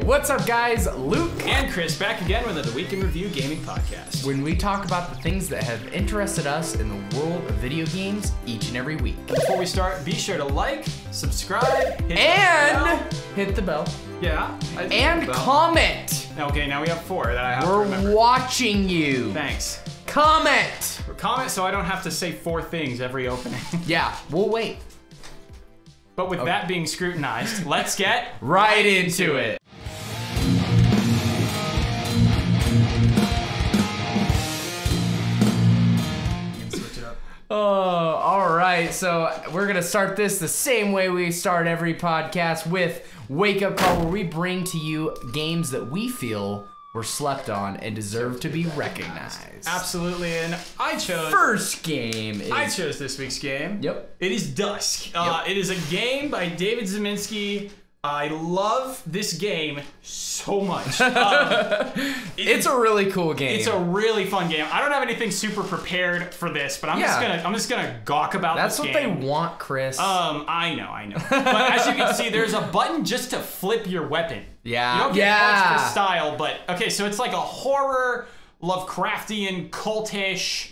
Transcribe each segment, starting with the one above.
What's up, guys? Luke and Chris back again with another Week in Review gaming podcast. When we talk about the things that have interested us in the world of video games each and every week. Before we start, be sure to like, subscribe, hit the bell. Yeah. And comment. Okay, now we have 4 that I have to We're remember. watching you. Thanks. Comment. Comment so I don't have to say 4 things every opening. Yeah, we'll wait. But with that being scrutinized, let's get right into it. Oh, all right. So we're going to start this the same way we start every podcast with Wake Up Call, where we bring to you games that we feel were slept on and deserve to be recognized. Absolutely, and I chose... First game is... I chose this week's game. Yep. It is Dusk. Yep. It is a game by David Zeminski. I love this game so much. It's a really cool game. It's a really fun game. I don't have anything super prepared for this, but I'm just gonna gawk about That's this game. That's what they want, Chris. I know. But as you can see, there's a button just to flip your weapon. Yeah. You don't get parts for style, but okay, so it's like a horror, Lovecraftian, cultish,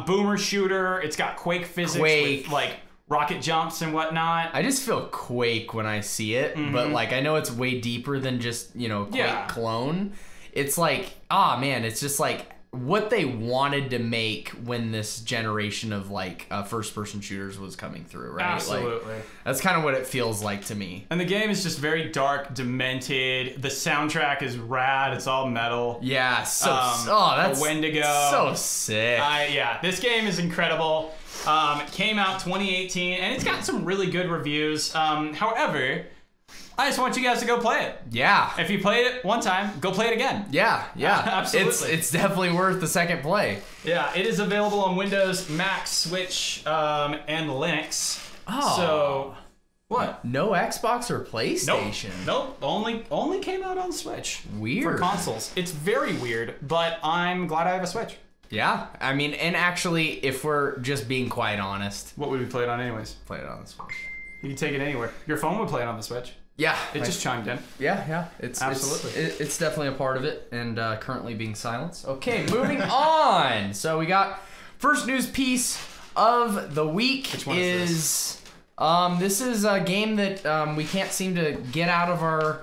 boomer shooter. It's got Quake physics with like rocket jumps and whatnot. I just feel Quake when I see it, but like I know it's way deeper than just, you know, Quake clone. It's like, man, it's just like what they wanted to make when this generation of like first-person shooters was coming through, right? Absolutely. Like, that's kind of what it feels like to me. And the game is just very dark, demented. The soundtrack is rad. It's all metal. Yeah, that's a Wendigo. So sick. Yeah, this game is incredible. It came out 2018, and it's got some really good reviews. However, I just want you guys to go play it. Yeah. If you played it one time, go play it again. Yeah. Absolutely. It's definitely worth the second play. Yeah, it is available on Windows, Mac, Switch, and Linux. Oh. So, what? No Xbox or PlayStation? Nope. Only came out on Switch. Weird. For consoles. It's very weird, but I'm glad I have a Switch. Yeah, I mean, and actually, if we're just being quite honest, what would we play it on anyways? Play it on the Switch. You can take it anywhere. Your phone would play it on the Switch. Yeah, it just chimed in. Yeah, it's absolutely. It's definitely a part of it, and currently being silenced. Okay, moving on. So we got first news piece of the week. Which one is this? This is a game that we can't seem to get out of our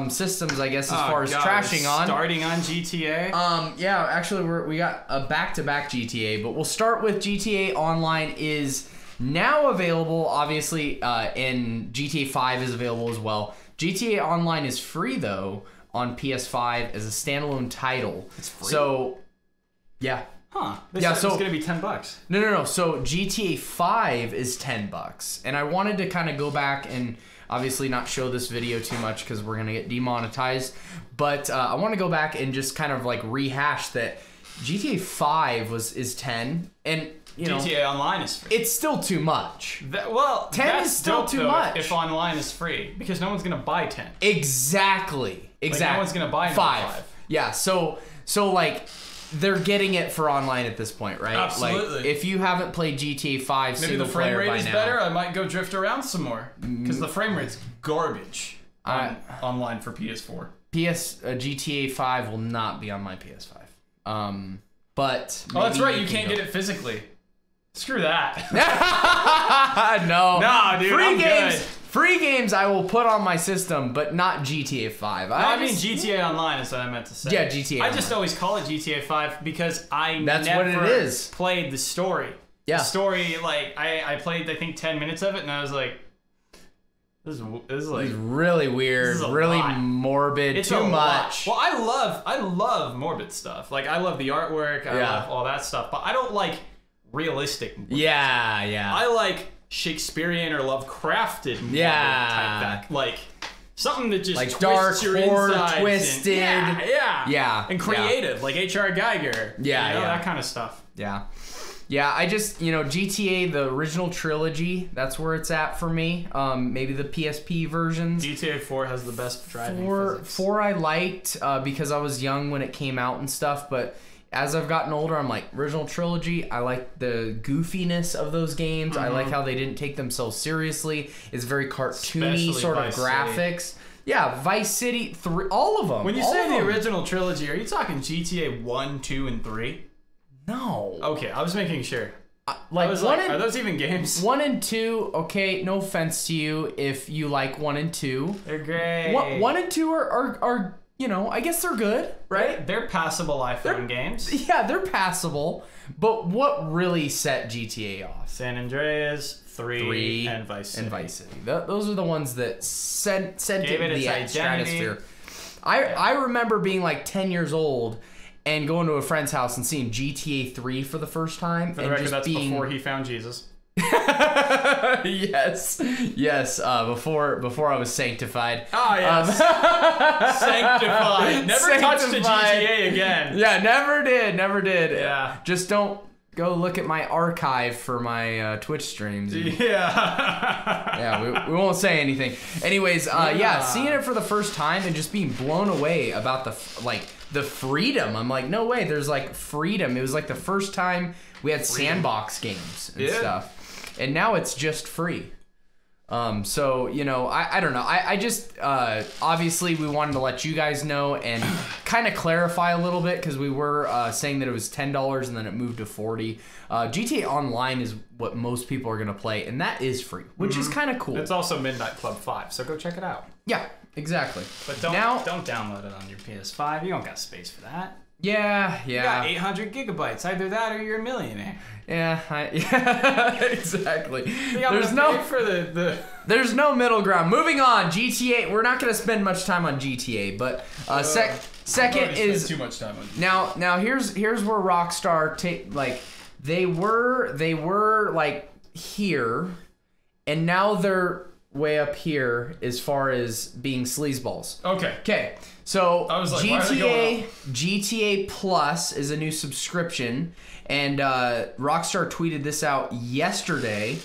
systems, I guess, as far as trashing on. Starting on GTA? Yeah, actually, we got a back-to-back GTA, but we'll start with GTA Online is now available, obviously, and GTA 5 is available as well. GTA Online is free, though, on PS5 as a standalone title. It's free? So, yeah. Huh. It's going to be $10. No. So GTA 5 is $10. And I wanted to kind of go back and obviously not show this video too much because we're going to get demonetized. But I want to go back and just kind of like rehash that GTA 5 is 10. And, you know, GTA Online is free. It's still too much. 10 is still too much. If online is free. Because no one's going to buy 10. Exactly. Like, no one's going to buy 5. Yeah, so like... They're getting it for online at this point, right? Absolutely. Like, if you haven't played GTA 5 maybe the frame rate is better, I might go drift around some more. Because the frame rate's garbage online for PS4. GTA 5 will not be on my PS5. But... Oh, that's right, you can't get it physically. Screw that. No. Nah, dude, I'm good. Free games I will put on my system, but not GTA 5. I mean GTA Online is what I meant to say. Yeah, GTA Online. I just always call it GTA 5 because That's what it is. Played the story. Yeah. The story, like, I played, I think, 10 minutes of it, and I was like, this is like... It's really weird, really morbid, it's too much. Well, I love morbid stuff. Like, I love the artwork, I love all that stuff, but I don't like realistic morbid stuff. I like Shakespearean or Lovecrafted type like something that just like twists dark, your horror, twisted, and creative, like H.R. Geiger, that kind of stuff. I just, you know, GTA, the original trilogy, that's where it's at for me. Maybe the PSP versions. GTA 4 has the best driving physics. 4 I liked because I was young when it came out and stuff, but as I've gotten older, I'm like, original trilogy, I like the goofiness of those games. I like how they didn't take themselves seriously. It's very cartoony sort of graphics. Yeah, Vice City 3, all of them. When you say the original trilogy, are you talking GTA 1, 2, and 3? No. Okay, I was making sure. Like, are those even games? 1 and 2, okay, no offense to you if you like 1 and 2. They're great. 1 and 2 are you know, I guess they're good, right? They're passable iPhone games. Yeah, they're passable. But what really set GTA off? San Andreas, 3 and Vice City. Those are the ones that sent Gave it it the its stratosphere. I remember being like 10 years old and going to a friend's house and seeing GTA 3 for the first time. For the record, that's before he found Jesus. Yes. Before I was sanctified. Oh yes. Sanctified. Never touched a GTA again. Yeah, never did. Yeah. Just don't go look at my archive for my Twitch streams. Yeah. We won't say anything. Anyways, seeing it for the first time and just being blown away about the freedom. I'm like, no way, there's like freedom. It was like the first time we had sandbox games and stuff. And now it's just free. So, you know, I don't know. I just, obviously we wanted to let you guys know and kind of clarify a little bit because we were saying that it was $10 and then it moved to $40. GTA Online is what most people are going to play, and that is free, which is kind of cool. It's also Midnight Club 5, so go check it out. Yeah, exactly. But don't download it on your PS5. You don't got space for that. Yeah. You got 800 gigabytes. Either that or you're a millionaire. Yeah, exactly. There's no middle ground. Moving on, GTA. We're not going to spend much time on GTA, but second is too much time on GTA. Now here's where Rockstar they were like here, and now they're way up here as far as being sleazeballs. Okay. So I was like, why are they going up? GTA Plus is a new subscription, and Rockstar tweeted this out yesterday,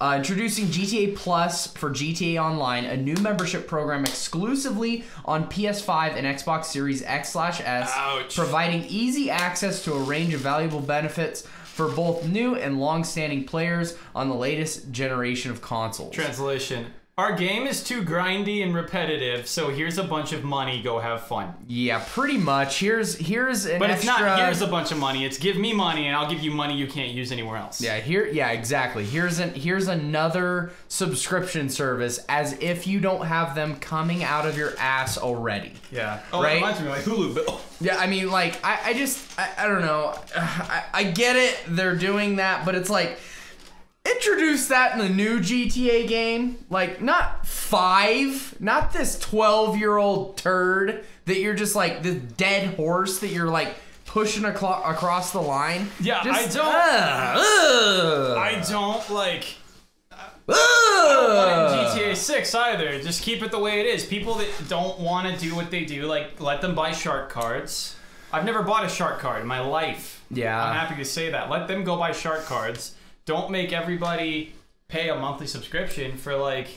introducing GTA Plus for GTA Online, a new membership program exclusively on PS5 and Xbox Series X/S, Ouch. providing easy access to a range of valuable benefits for both new and long-standing players on the latest generation of consoles. Translation. Our game is too grindy and repetitive, so here's a bunch of money, go have fun. Yeah, pretty much. Here's an But extra... it's not here's a bunch of money, it's give me money and I'll give you money you can't use anywhere else. Yeah, exactly. Here's another subscription service as if you don't have them coming out of your ass already. Yeah. Oh, right? That reminds me, like Hulu bill. Yeah, I mean, like, I don't know. I get it, they're doing that, but it's like... Introduce that in the new GTA game. Like, not 5. Not this 12-year-old turd that you're just like, this dead horse that you're like pushing across the line. Yeah, just, I don't like... I don't want it in GTA 6 either. Just keep it the way it is. People that don't want to do what they do, like, let them buy shark cards. I've never bought a shark card in my life. Yeah. I'm happy to say that. Let them go buy shark cards. Don't make everybody pay a monthly subscription for, like...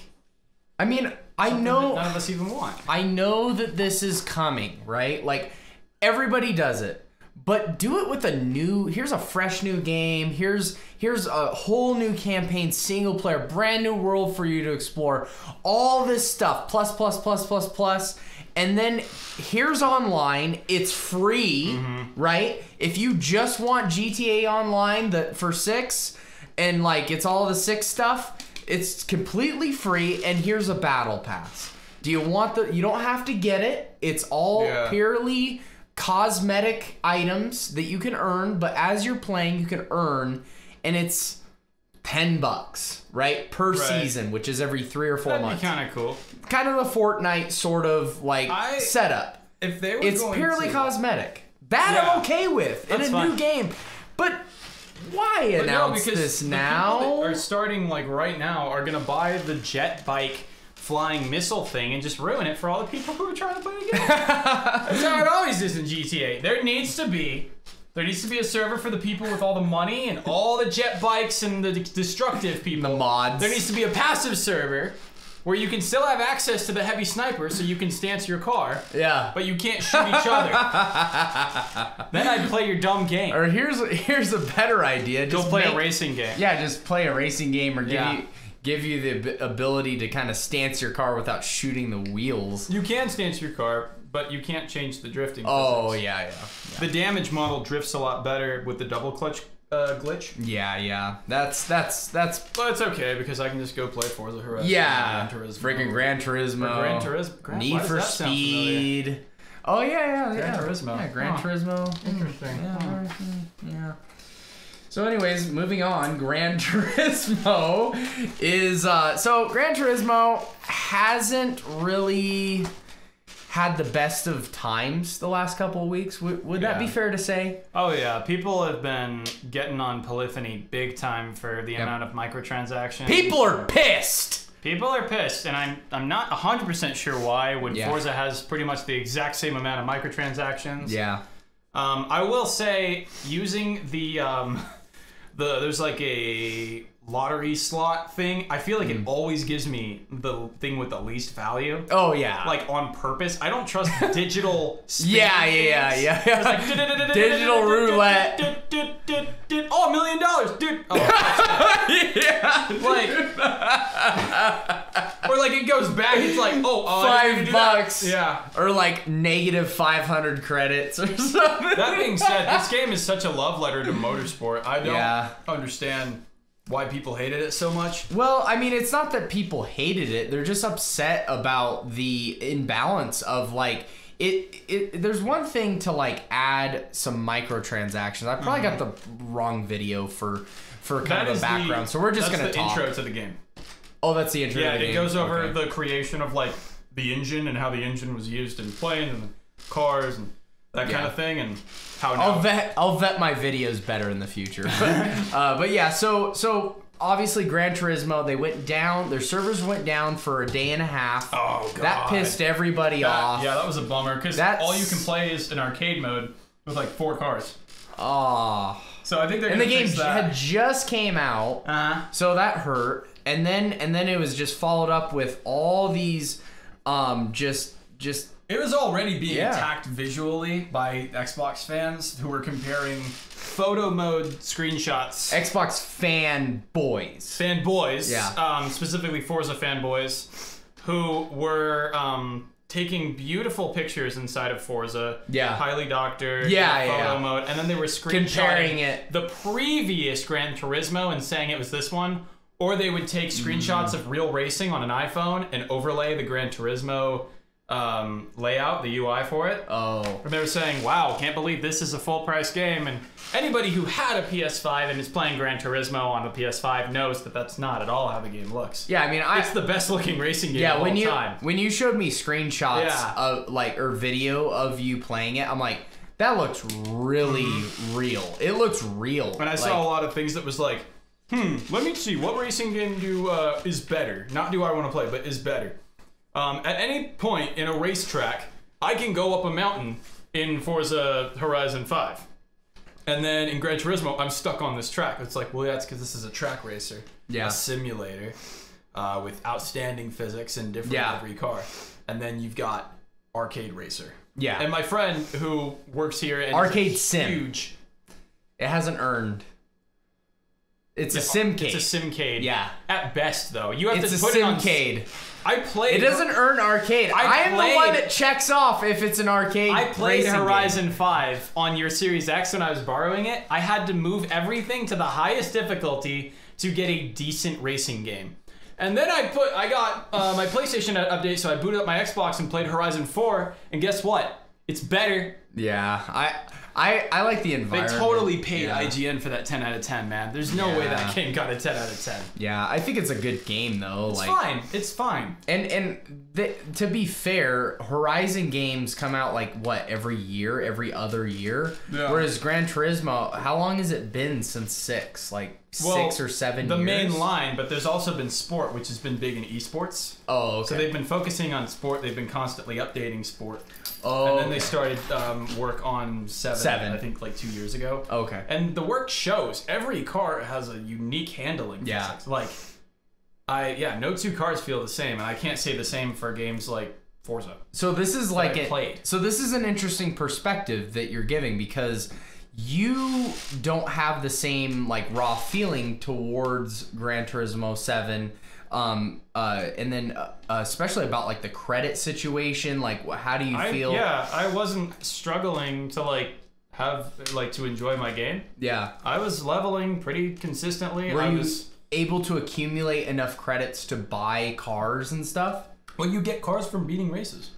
I mean, I know... none of us even want. I know that this is coming, right? Like, everybody does it. But do it with a new... Here's a fresh new game. Here's a whole new campaign, single player, brand new world for you to explore. All this stuff. Plus. And then here's online. It's free, right? If you just want GTA Online for 6... and like it's all the 6 stuff, it's completely free, and here's a battle pass. Do you want you don't have to get it. It's all purely cosmetic items that you can earn, but as you're playing you can earn, and it's $10, right? Per season, which is every 3 or 4 months. That'd be kind of cool. Kind of the Fortnite sort of like setup. If they were it's purely cosmetic. That I'm okay with. That's in a new game. But why announce this now? People that are starting like right now are gonna buy the jet bike flying missile thing and just ruin it for all the people who are trying to play the game. That's how it always is in GTA. There needs to be a server for the people with all the money and all the jet bikes and the destructive people. The mods. There needs to be a passive server where you can still have access to the heavy sniper so you can stance your car. Yeah. But you can't shoot each other. Then I'd play your dumb game. Or here's a better idea. Just play a racing game. Yeah, just play a racing game or give you the ability to kind of stance your car without shooting the wheels. You can stance your car, but you can't change the drifting physics. Oh, yeah. The damage model drifts a lot better with the double clutch glitch. Yeah. That's. But it's okay because I can just go play Forza Horizon. Yeah. Freaking Gran Turismo. Need for Speed. Oh, yeah. Gran Turismo. Yeah, Gran Turismo. Interesting. Yeah. So anyways, moving on, Gran Turismo is, so Gran Turismo hasn't really had the best of times the last couple of weeks. Would that be fair to say? Oh yeah, people have been getting on Polyphony big time for the amount of microtransactions. People are pissed! People are pissed, and I'm not 100% sure why when Forza has pretty much the exact same amount of microtransactions. Yeah. I will say, using there's like a lottery slot thing. I feel like it always gives me the thing with the least value. Oh yeah. Like on purpose. I don't trust digital Yeah. It's like digital roulette. Oh, $1 million, dude. Oh, yeah. Like, or like it goes back. It's like, $5. Yeah. Or like -500 credits or something. That being said, this game is such a love letter to motorsport. I don't understand why people hated it so much. Well, I mean, it's not that people hated it. They're just upset about the imbalance of like there's one thing to like add some microtransactions. I probably got the wrong video for kind of a background, so we're just gonna talk. That's the intro to the game. Oh, that's the intro. Yeah, to the it game. goes over the creation of like the engine and how the engine was used in planes and cars and that kind of thing, and how I'll vet my videos better in the future. But yeah, so obviously Gran Turismo, they went down, their servers went down for a day and a half. Oh god. That pissed everybody off. Yeah, that was a bummer because all you can play is in arcade mode with like 4 cars. Oh. So I think they're and the game had just came out, so that hurt. And then it was just followed up with all these, just. It was already being attacked visually by Xbox fans who were comparing photo mode screenshots. Xbox fanboys. Specifically Forza fanboys, who were taking beautiful pictures inside of Forza. Yeah. Highly doctored. Photo mode. And then they were comparing it. The previous Gran Turismo and saying it was this one. Or they would take screenshots of real racing on an iPhone and overlay the Gran Turismo layout, the UI for it. Oh. And they were saying, wow, can't believe this is a full price game. And anybody who had a PS5 and is playing Gran Turismo on the PS5 knows that that's not at all how the game looks. Yeah, I mean, it's the best looking racing game of all time. When you showed me screenshots of or video of you playing it, I'm like, that looks really real. It looks real. And I saw a lot of things that was like, let me see, what racing game is better? Not do I want to play, but is better. At any point in a racetrack, I can go up a mountain in Forza Horizon 5. And then in Gran Turismo, I'm stuck on this track. It's like, well, that's because this is a track racer. Yeah. A simulator with outstanding physics and different every car. And then you've got Arcade Racer. Yeah. And my friend who works here and Arcade Sim. Huge. It hasn't earned. It's a simcade. It's a simcade. Yeah. At best, though. You have to put it on... It's a simcade. I played... It doesn't earn arcade. I am the one that checks off if it's an arcade. I played Horizon 5 on your Series X when I was borrowing it. I had to move everything to the highest difficulty to get a decent racing game. And then I got my PlayStation update, so I booted up my Xbox and played Horizon 4, and guess what? It's better. Yeah, I like the environment. They totally paid IGN for that 10 out of 10, man. There's no way that game got a 10 out of 10. Yeah, I think it's a good game, though. It's fine. It's fine. And to be fair, Horizon games come out, like, what, every year? Every other year? Yeah. Whereas Gran Turismo, how long has it been since 6? Like, 6 or 7 years? The main line, but there's also been sport, which has been big in esports. Oh, okay. So they've been focusing on sport. They've been constantly updating sport. Oh, and then they started work on 7, I think, like 2 years ago. Okay. And the work shows. Every car has a unique handling. Yeah. Like, no 2 cars feel the same, and I can't say the same for games like Forza. So this is like so this is an interesting perspective that you're giving, because you don't have the same like raw feeling towards Gran Turismo 7 And then especially about like the credit situation, like how do you feel? Yeah, I wasn't struggling to like to enjoy my game. Yeah, I was leveling pretty consistently. Were you able to accumulate enough credits to buy cars and stuff? Well, you get cars from beating races,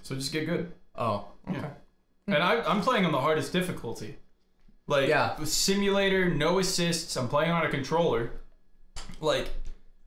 so just get good. Oh, okay. Yeah. And I'm playing on the hardest difficulty. Like, simulator, no assists. I'm playing on a controller. Like,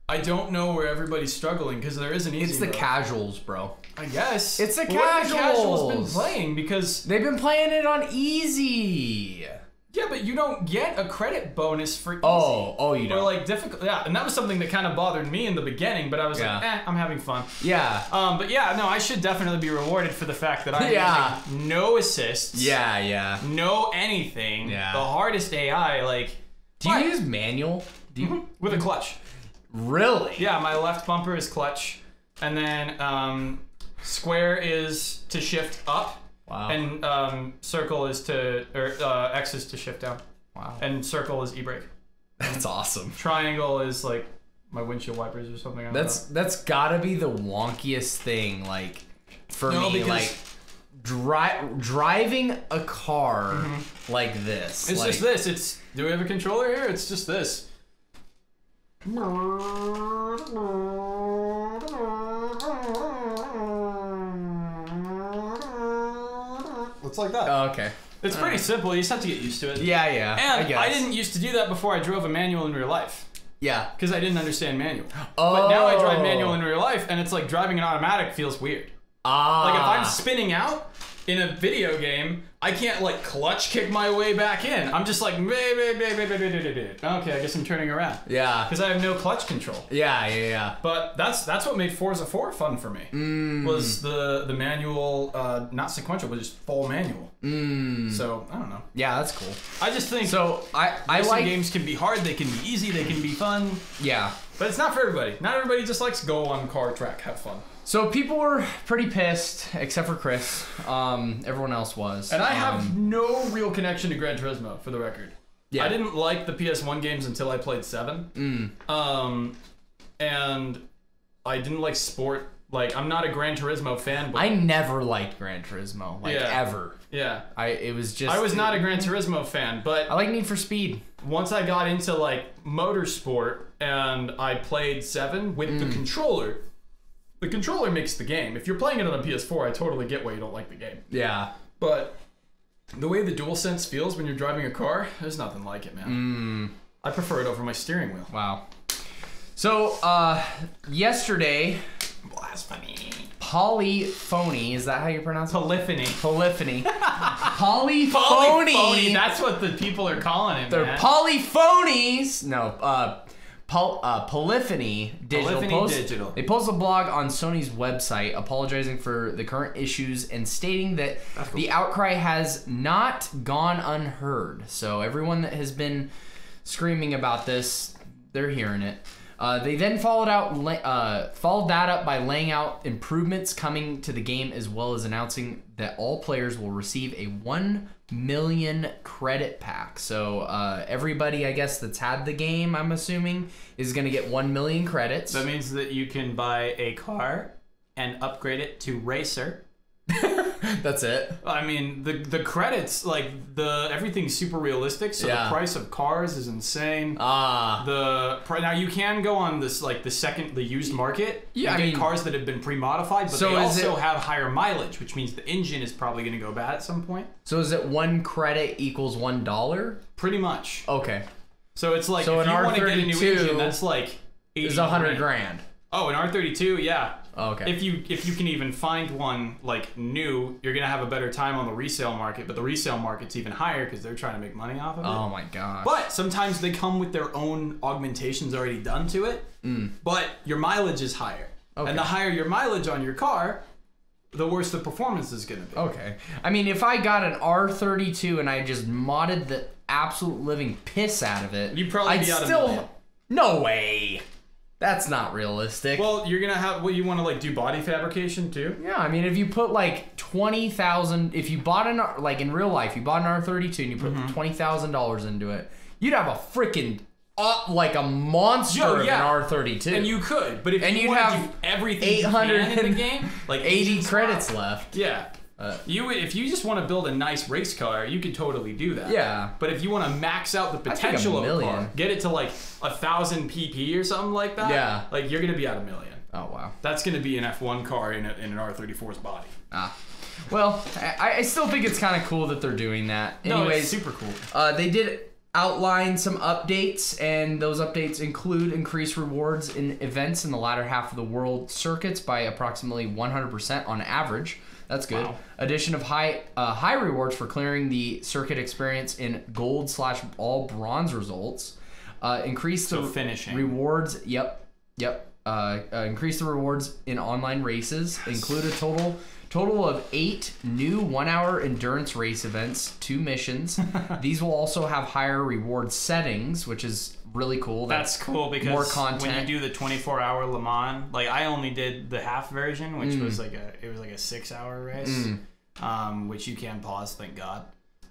I don't know where everybody's struggling because there isn't easy. It's the casuals, bro. I guess. It's the casuals. The casuals been playing because they've been playing it on easy. Yeah, but you don't get a credit bonus for easy. Oh, you don't. Or like difficult. Yeah, and that was something that kind of bothered me in the beginning, but I was like, I'm having fun. Yeah. But yeah, no, I should definitely be rewarded for the fact that I'm using no assists. Yeah. No anything. Yeah. The hardest AI, like. Do you use manual? Do you with a clutch? Really? Yeah, my left bumper is clutch, and then square is to shift up. Wow. And circle is X is to shift down. Wow. And circle is e-brake. That's awesome. Triangle is like my windshield wipers or something. That's gotta be the wonkiest thing, like for me, like driving a car like this. It's just this. Do we have a controller here? It's just this. It's like that. Oh, okay. It's pretty simple. You just have to get used to it. Yeah. And I didn't used to do that before I drove a manual in real life. Yeah. Because I didn't understand manual. But now I drive manual in real life, and it's like driving an automatic feels weird. Like if I'm spinning out in a video game, I can't like clutch kick my way back in. I'm just like, okay, I guess I'm turning around. Yeah. Because I have no clutch control. Yeah. But that's what made Forza 4 fun for me. Was the manual, not sequential, but just full manual. So I don't know. Yeah, that's cool. I just think I like games can be hard, they can be easy, they can be fun. Yeah. But it's not for everybody. Not everybody just likes go on car track, have fun. So people were pretty pissed, except for Chris. Everyone else was. And I have no real connection to Gran Turismo, for the record. Yeah. I didn't like the PS1 games until I played 7. And I didn't like sport. Like, I'm not a Gran Turismo fan. But I never liked Gran Turismo, like ever. Yeah. I was not a Gran Turismo fan, but I like Need for Speed. Once I got into like motorsport and I played 7 with the controller. The controller makes the game. If you're playing it on a PS4, I totally get why you don't like the game. Yeah. But the way the DualSense feels when you're driving a car, there's nothing like it, man. I prefer it over my steering wheel. Wow. So, yesterday... Blasphemy. Polyphony, is that how you pronounce it? Polyphony. Polyphony. That's what the people are calling it, They're polyphonies. No, Polyphony Digital. They post a blog on Sony's website apologizing for the current issues and stating that the outcry has not gone unheard. So everyone that has been screaming about this, they're hearing it. They then followed that up by laying out improvements coming to the game, as well as announcing that all players will receive a 1 million credit pack. So everybody, I guess, that's had the game, I'm assuming, is going to get 1 million credits. That means that you can buy a car and upgrade it to racer. That's it. I mean, the credits, like everything's super realistic, so the price of cars is insane. Now you can go on this the used market. Yeah, get cars that have been pre-modified, but they also have higher mileage, which means the engine is probably going to go bad at some point. So is it 1 credit equals $1? Pretty much. Okay. So it's like if you want to get a new engine, that's like $80 grand. Oh, an R32, yeah. Oh, okay. If you can even find one like new, you're gonna have a better time on the resale market. But the resale market's even higher because they're trying to make money off of it. Oh my god! But sometimes they come with their own augmentations already done to it. But your mileage is higher, and the higher your mileage on your car, the worse the performance is gonna be. Okay. I mean, if I got an R32 and I just modded the absolute living piss out of it, you'd probably be out of million. No way. That's not realistic. Well, you're gonna have you want to like do body fabrication too? Yeah, I mean, if you put like 20,000, if you bought in real life, you bought an R32 and you put $20,000 into it, you'd have a freaking like a monster in R32. And you could, but if you want to do everything 800 in the game, like 80 credits left. Yeah. If you just want to build a nice race car, you could totally do that. Yeah. But if you want to max out the potential of a car, get it to like 1,000 PP or something like that, like you're gonna be at $1 million. Oh wow. That's gonna be an F1 car in an R34's body. Well, I still think it's kind of cool that they're doing that. Anyways, it's super cool. They did outline some updates, and those updates include increased rewards in events in the latter half of the world circuits by approximately 100% on average. That's good. Wow. Addition of high rewards for clearing the circuit experience in gold / all bronze results. Increase the finishing rewards. Increase the rewards in online races. Yes. Include a total of 8 new 1-hour endurance race events, 2 missions. These will also have higher reward settings, which is really cool. That's cool because more content. When you do the 24-hour Le Mans, like I only did the half version, which was like a 6-hour race, which you can pause, thank God.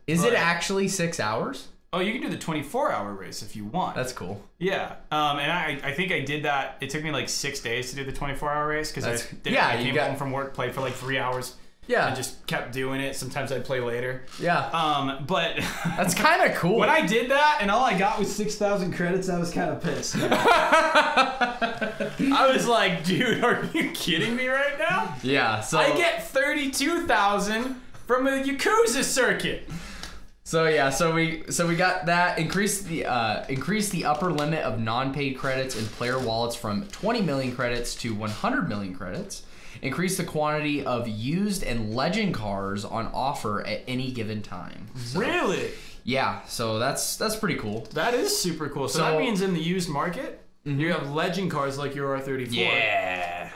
Is it actually 6 hours? Oh, you can do the 24-hour race if you want. That's cool. Yeah, and I think I did that. It took me like 6 days to do the 24-hour race because I came home from work, played for like 3 hours. Yeah. And just kept doing it. Sometimes I'd play later. Yeah. But that's kind of cool. When I did that and all I got was 6,000 credits, I was kind of pissed. I was like, dude, are you kidding me right now? Yeah. So I get 32,000 from a Yakuza circuit. So yeah, so we got that. Increase the upper limit of non-paid credits in player wallets from 20 million credits to 100 million credits. Increase the quantity of used and legend cars on offer at any given time. So, really? Yeah. So that's pretty cool. That is super cool. So that means in the used market, you have legend cars like your R34. Yeah.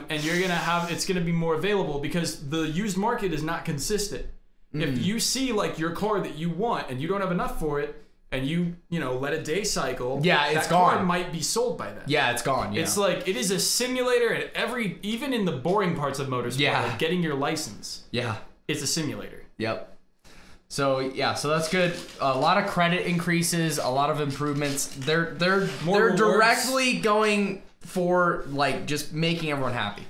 And you're gonna have it's gonna be more available because the used market is not consistent. If you see like your car that you want and you don't have enough for it, and you let a day cycle, it's that gone. Car might be sold by then. Yeah, it's gone. Yeah. It's like it is a simulator, and even in the boring parts of motorsport, like getting your license. Yeah, it's a simulator. Yep. So yeah, so that's good. A lot of credit increases, a lot of improvements. They're directly going for like just making everyone happy.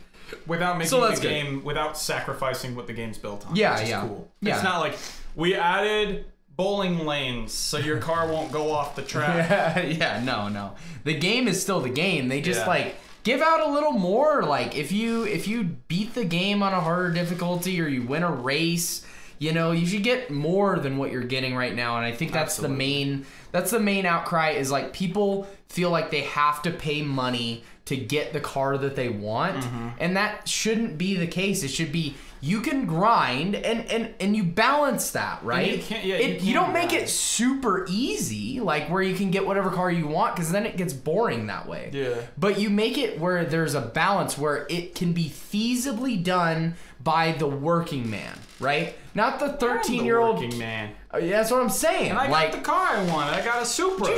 Without making the game, without sacrificing what the game's built on. Yeah, which is cool. It's not like we added bowling lanes so your car won't go off the track. No. The game is still the game. They just like give out a little more. Like if you beat the game on a harder difficulty or you win a race, you should get more than what you're getting right now. And I think that's the main outcry is like people feel like they have to pay money to get the car that they want, and that shouldn't be the case. It should be you can grind and you balance that, right? You don't make it super easy, like where you can get whatever car you want, because then it gets boring that way. Yeah. But you make it where there's a balance where it can be feasibly done by the working man, right? Not the 13-year-old working man. Yeah, that's what I'm saying. And I got the car I wanted. I got a Supra.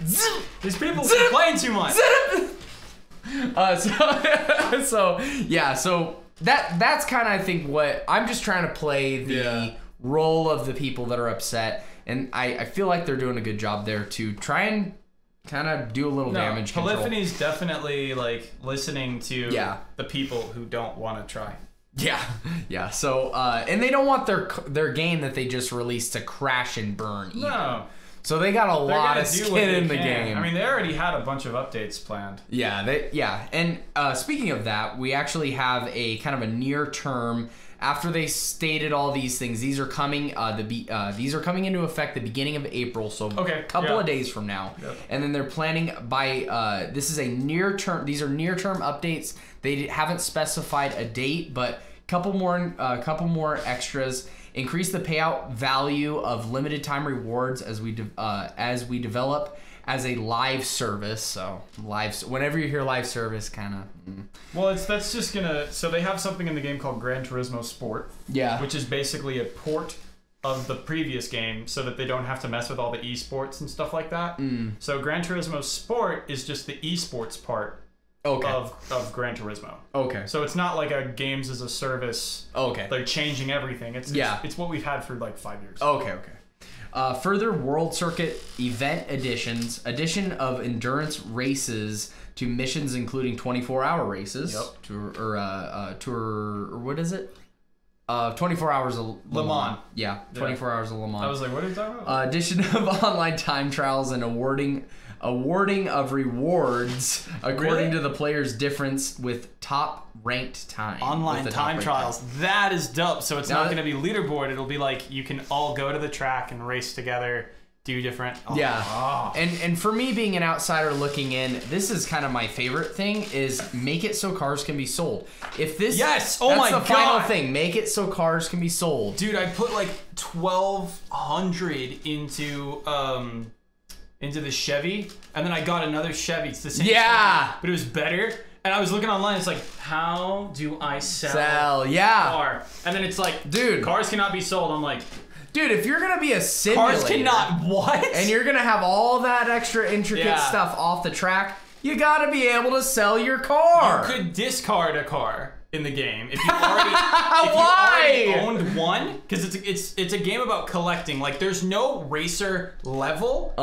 These people complain too much. So that's kind of I think what I'm just trying to play the role of the people that are upset, and I feel like they're doing a good job there to try and kind of do a little damage control. Polyphony's definitely like listening to the people who don't want to try. Yeah. So and they don't want their game that they just released to crash and burn either. No. So they got a lot of skin in the game. I mean, they already had a bunch of updates planned. And speaking of that, we actually have a kind of a near term. After they stated all these things, these are coming. These are coming into effect the beginning of April, so a couple of days from now. Yep. And then they're planning by. This is a near term. These are near term updates. They haven't specified a date, but couple more extras. Increase the payout value of limited time rewards as we develop as a live service. So whenever you hear live service, kind of. Well, that's just gonna. So they have something in the game called Gran Turismo Sport. Yeah. Which is basically a port of the previous game, so that they don't have to mess with all the esports and stuff like that. So Gran Turismo Sport is just the esports part. Of Gran Turismo. Okay. So it's not like a games as a service. Okay. They're changing everything. It's what we've had for like 5 years. Okay. Further World Circuit event additions, addition of endurance races to missions including 24-hour races. Yep. Or what is it? 24 hours of Le Mans. Yeah, 24 hours of Le Mans. I was like, what are you talking about? Addition of online time trials and awarding of rewards according to the player's difference with top ranked time. Online time trials. That is dope. So it's not going to be leaderboard. It'll be like you can all go to the track and race together. Do different. And for me being an outsider looking in, this is kind of my favorite thing is make it so cars can be sold. If this that's the final thing, make it so cars can be sold. Dude, I put like 1,200 into the Chevy, and then I got another Chevy. It's the same Chevy, but it was better. And I was looking online, it's like, how do I sell a car? And then it's like, dude, cars cannot be sold. I'm like, dude, if you're gonna be a simulator, cars cannot what? And you're gonna have all that extra intricate stuff off the track, you gotta be able to sell your car. You could discard a car in the game if you already, owned one, because it's a game about collecting. Like there's no racer level.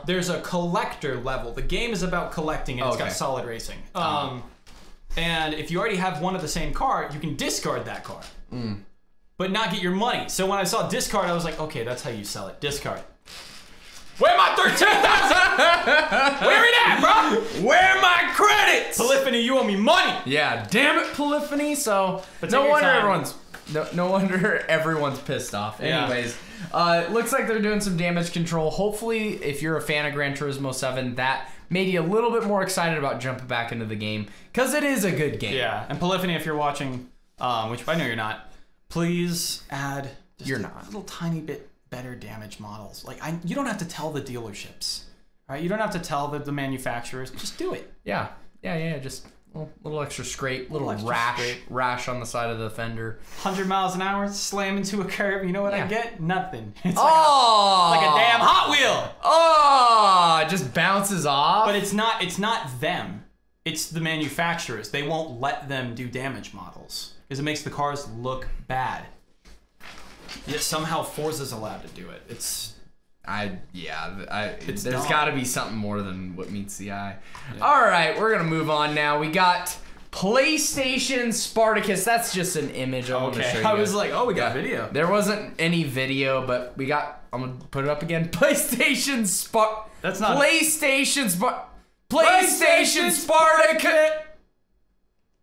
There's a collector level. The game is about collecting, and it's got solid racing. And if you already have one of the same car, you can discard that car. But not get your money. So when I saw discard, I was like, okay, that's how you sell it. Discard. Where my 13,000? Where it at, bro? Where my credits? Polyphony, you owe me money. Yeah, damn it, Polyphony. So no wonder everyone's pissed off. Anyways, looks like they're doing some damage control. Hopefully, if you're a fan of Gran Turismo 7, that made you a little bit more excited about jumping back into the game, because it is a good game. Yeah, and Polyphony, if you're watching, which I know you're not, please add just a little tiny bit better damage models. Like you don't have to tell the dealerships, right? You don't have to tell the manufacturers. Just do it. Yeah. Just a little extra scrape, little rash on the side of the fender. 100 miles an hour, slam into a curb. You know what I get? Nothing. It's like a damn Hot Wheel. Oh, it just bounces off. But it's not them. It's the manufacturers. They won't let them do damage models because it makes the cars look bad. Yet somehow Forza's allowed to do it. There's got to be something more than what meets the eye. Yeah. All right, we're gonna move on now. We got PlayStation Spartacus. That's just an image. I want to show you. I was like, oh, we got video. There wasn't any video, but we got. I'm gonna put it up again. PlayStation Spartacus. That's not PlayStation Spartacus. PlayStation Spartacus.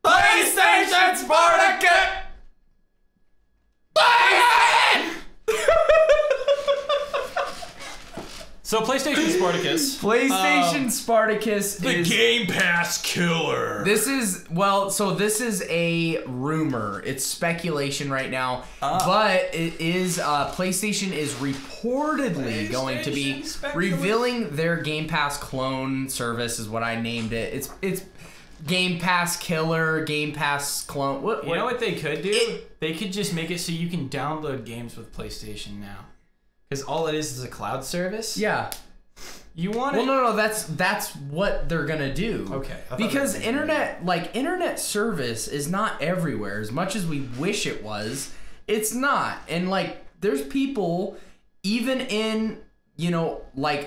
PlayStation Spartacus. So PlayStation Spartacus. Spartacus the is Game Pass killer. This is this is a rumor. It's speculation right now, but it is PlayStation is reportedly going to be revealing their Game Pass clone service. Is what I named it. It's Game Pass killer, Game Pass clone. You know what they could do? They could just make it so you can download games with PlayStation now. Because all it is a cloud service? Yeah. You want it? Well, no, that's what they're gonna do. Okay. Because internet service is not everywhere. As much as we wish it was, it's not. And there's people even in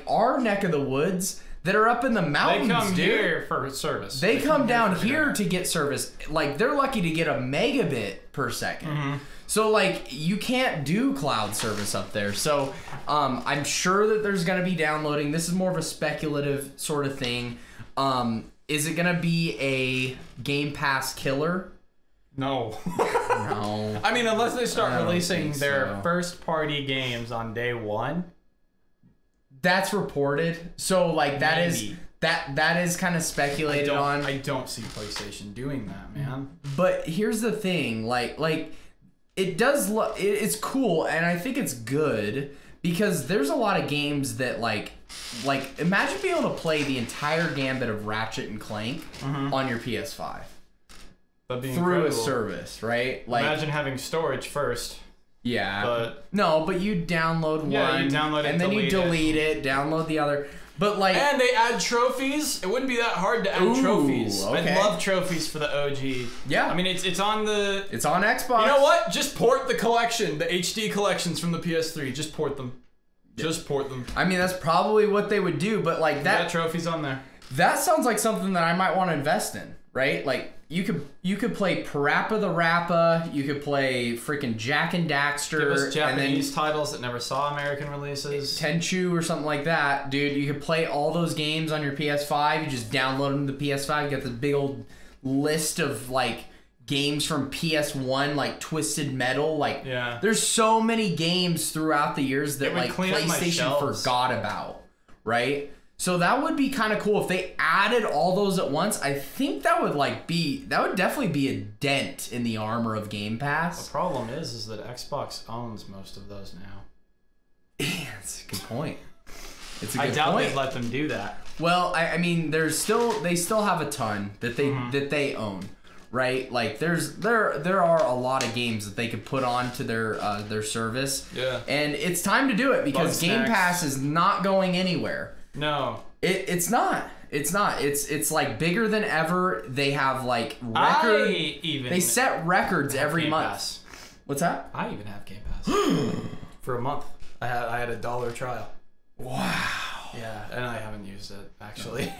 our neck of the woods that are up in the mountains. They come here for service. They come down here to get service. They're lucky to get a megabit per second. So you can't do cloud service up there. So I'm sure that there's gonna be downloading. This is more of a speculative sort of thing. Is it gonna be a Game Pass killer? No. No. I mean, unless they start releasing their first party games on day one. That's reported. So that is kind of speculated on. I don't see PlayStation doing that, man. But here's the thing, it does it's cool, and I think it's good because there's a lot of games that imagine being able to play the entire gambit of Ratchet and Clank on your PS5 through a service, right? Imagine having storage first. Yeah, but you download one, you download it, and then you delete it, download the other. But and they add trophies. It wouldn't be that hard to add trophies. Okay. I love trophies for the OG. Yeah, I mean it's on Xbox. You know what? Just port the collection, the HD collections from the PS3. Just port them. Just port them. I mean, that's probably what they would do, but like that trophies on there. That sounds like something that I might want to invest in, right? Like you could play Parappa the Rappa, you could play freaking Jack and Daxter, give us Japanese titles that never saw American releases. Tenchu or something like that, dude. You could play all those games on your PS5. You just download them to the PS5. You get this big old list of like games from PS1, like Twisted Metal, like there's so many games throughout the years that like PlayStation forgot about, right? So that would be kind of cool if they added all those at once. I think that would definitely be a dent in the armor of Game Pass. The problem is that Xbox owns most of those now. That's a good point. I doubt they'd let them do that. Well, I mean, they still have a ton that they own. Right, like there are a lot of games that they could put onto their service. Yeah, and it's time to do it because Game Pass is not going anywhere. No, it's not. It's not. It's like bigger than ever. They have like they set records every month. Pass. What's that? I even have Game Pass for a month. I had a $1 trial. Wow. Yeah, and I haven't used it actually.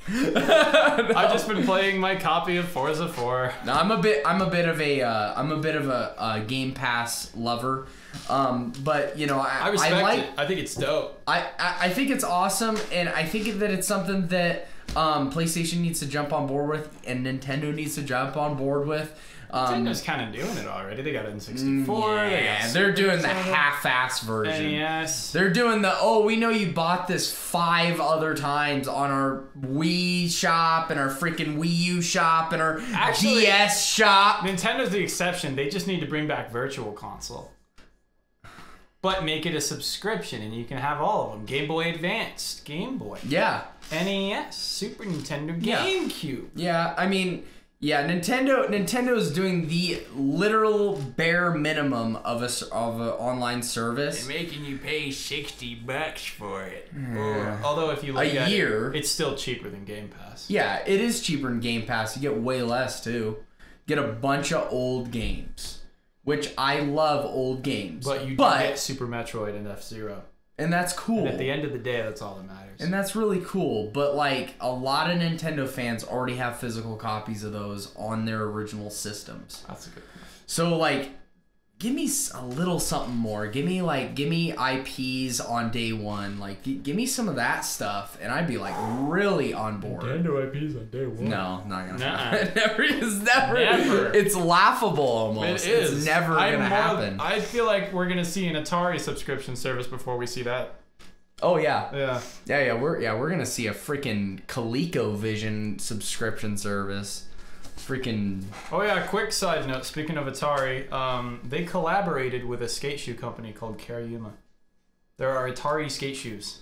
I've just been playing my copy of Forza 4. No, I'm a bit of a Game Pass lover, but you know I respect it. I think it's dope. I think it's awesome, and I think that it's something that PlayStation needs to jump on board with, and Nintendo needs to jump on board with. Nintendo's kind of doing it already. They got N64. Yeah, they're doing the half-ass version. NES. They're doing the, we know you bought this 5 other times on our Wii shop and our freaking Wii U shop and our DS shop. Nintendo's the exception. They just need to bring back Virtual Console. But make it a subscription and you can have all of them. Game Boy Advance, Game Boy. Yeah. NES, Super Nintendo, GameCube. Yeah, I mean... Yeah, Nintendo's doing the literal bare minimum of an online service. They're making you pay $60 for it. Although if you look at it, it's still cheaper than Game Pass. Yeah, it is cheaper than Game Pass. You get way less too. Get a bunch of old games, which I love old games. But you do get Super Metroid and F-Zero. And that's cool. And at the end of the day, that's all that matters. And that's really cool. But like a lot of Nintendo fans already have physical copies of those on their original systems. That's a good point. So like, give me a little something more. Give me IPs on day one. Like, give me some of that stuff, and I'd be like really on board. Nintendo IPs on day one. No, not gonna happen. Never. It's laughable almost. It is. It's never gonna happen. I feel like we're gonna see an Atari subscription service before we see that. Oh yeah. Yeah. We're gonna see a freaking ColecoVision subscription service. Freaking. Oh yeah, quick side note, speaking of Atari, they collaborated with a skate shoe company called Kariyama. There are Atari skate shoes.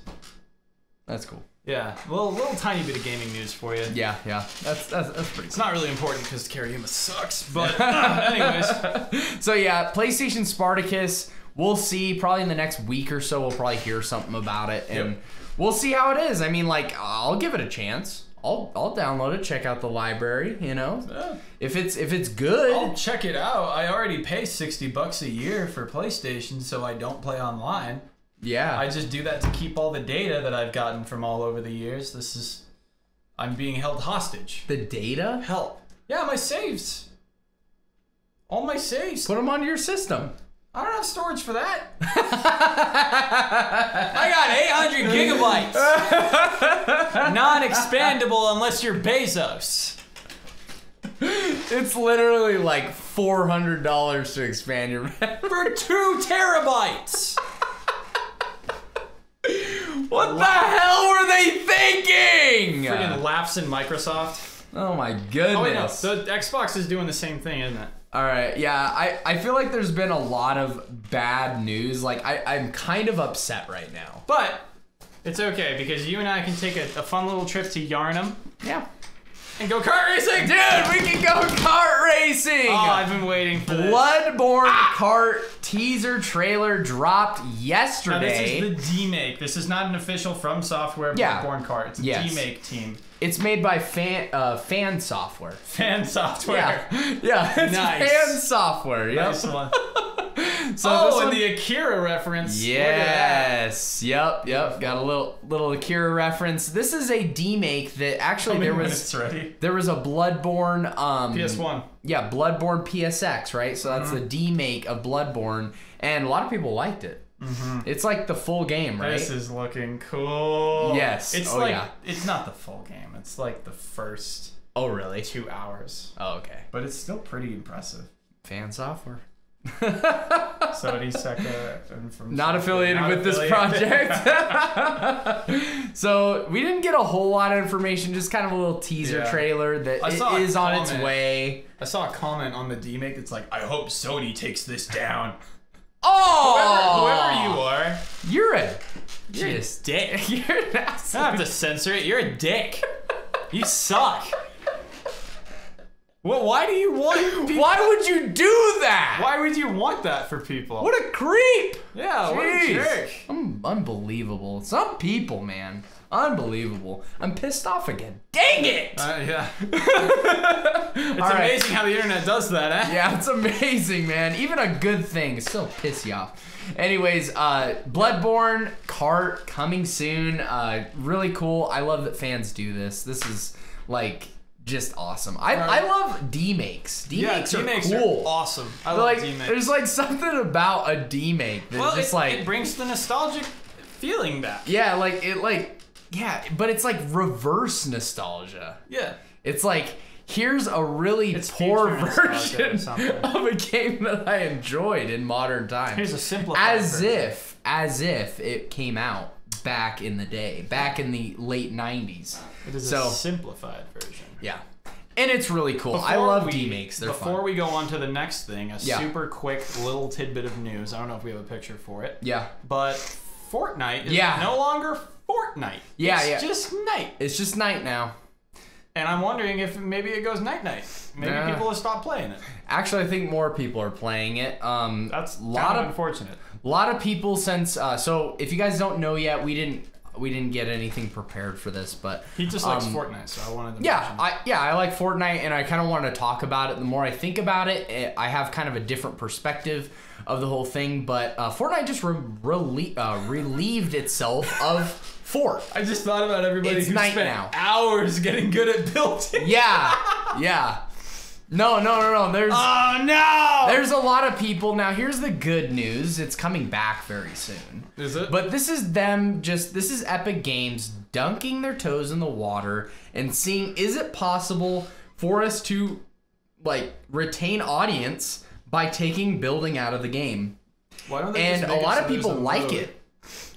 That's cool. Yeah, a little tiny bit of gaming news for you. Yeah. That's pretty cool. It's not really important because Kariyama sucks, but anyways. So yeah, PlayStation Spartacus, we'll see probably in the next week or so we'll probably hear something about it, and we'll see how it is. I mean, like, I'll give it a chance. I'll download it, check out the library, you know. Yeah. If it's good, I'll check it out. I already pay $60 a year for PlayStation, so I don't play online. Yeah. I just do that to keep all the data that I've gotten from all over the years. I'm being held hostage. The data? Help. Yeah, my saves. All my saves. Put them onto your system. I don't have storage for that. I got 800 gigabytes. Non-expandable unless you're Bezos. It's literally like $400 to expand your for 2 terabytes. What the hell were they thinking? Freaking laughs in Microsoft. Oh my goodness. Oh wait, no. The Xbox is doing the same thing, isn't it? All right, yeah, I feel like there's been a lot of bad news. Like, I'm kind of upset right now. But it's okay, because you and I can take a fun little trip to Yarnum. Yeah. And go kart racing! Dude, we can go kart racing! Oh, I've been waiting for this. Bloodborne Kart teaser trailer dropped yesterday. Now, this is the D-Make. This is not an official From Software Bloodborne Kart. It's a D-Make team. It's made by Fan Software. Fan Software. Yeah, it's nice. Fan Software. Yep. Nice one. So and the Akira reference. Yes. Yep. Got a little Akira reference. This is a demake that actually there was a Bloodborne PS1. Yeah, Bloodborne PSX, right? So that's the demake of Bloodborne, and a lot of people liked it. It's like the full game, right? This is looking cool. Yes. It's it's not the full game. It's like the first. Oh, really? 2 hours. Oh, okay. But it's still pretty impressive. Fan software. Sony Seka from not affiliated with this project. So we didn't get a whole lot of information, just kind of a little teaser trailer that it is on its way. I saw a comment on the demake that's like, I hope Sony takes this down. Oh! Whoever you are. You're a dick. You're an asshole. I don't have to censor it. You're a dick. You suck. Well, why do you want people? Why would you do that? Why would you want that for people? What a creep! Yeah, what a jerk. Unbelievable. Some people, man. Unbelievable. I'm pissed off again. Dang it! Yeah. It's amazing how the internet does that, eh? Yeah, it's amazing, man. Even a good thing still piss you off. Anyways, Bloodborne Kart coming soon. Really cool. I love that fans do this. This is like just awesome. I love demakes. Demakes are cool. Are awesome. I love demakes. There's like something about a demake that just like it brings the nostalgic feeling back. Yeah, but it's like reverse nostalgia. Yeah. It's like, here's a really poor version of a game that I enjoyed in modern times. Here's a simplified version. As if it came out back in the day, back in the late 90s. It is a simplified version. Yeah. And it's really cool. I love demakes. They're fun. Before we go on to the next thing, a super quick little tidbit of news. I don't know if we have a picture for it. Yeah. But Fortnite is no longer Fortnite. Yeah, it's just Nite. It's just Nite now. And I'm wondering if maybe it goes night-night. Maybe people will stop playing it. Actually, I think more people are playing it. That's kind of unfortunate. A lot of people since so if you guys don't know yet, we didn't get anything prepared for this, but he just likes Fortnite, so I wanted to I like Fortnite, and I kind of wanted to talk about it. The more I think about it, I have kind of a different perspective of the whole thing. But Fortnite just relieved itself of Fort. I just thought about everybody who spent hours getting good at building. Yeah. No. There's a lot of people. Now, here's the good news. It's coming back very soon. Is it? But this is this is Epic Games dunking their toes in the water and seeing, is it possible for us to, like, retain audience by taking building out of the game? Why don't they and a lot of people like it.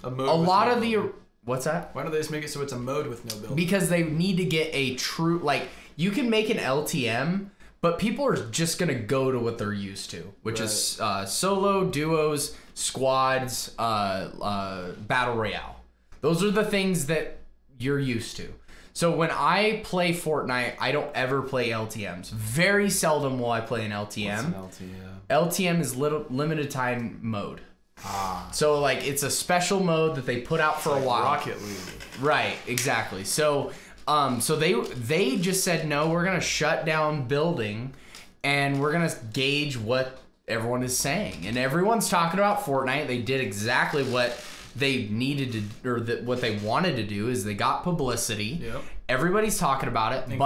A lot of the... What's that? Why don't they just make it so it's a mode with no building? Because they need to get a true, like, you can make an LTM, but people are just going to go to what they're used to, which is solo, duos, squads, battle royale. Those are the things that you're used to. So when I play Fortnite, I don't ever play LTMs. Very seldom will I play an LTM. What's an LTM? LTM is limited time mode. So like it's a special mode that they put out for a while. Rocket League. Right, exactly. So they just said, no, we're gonna shut down building and we're gonna gauge what everyone is saying. And everyone's talking about Fortnite. They did exactly what they needed to, or what they wanted to do, is they got publicity. Yep. Everybody's talking about it. A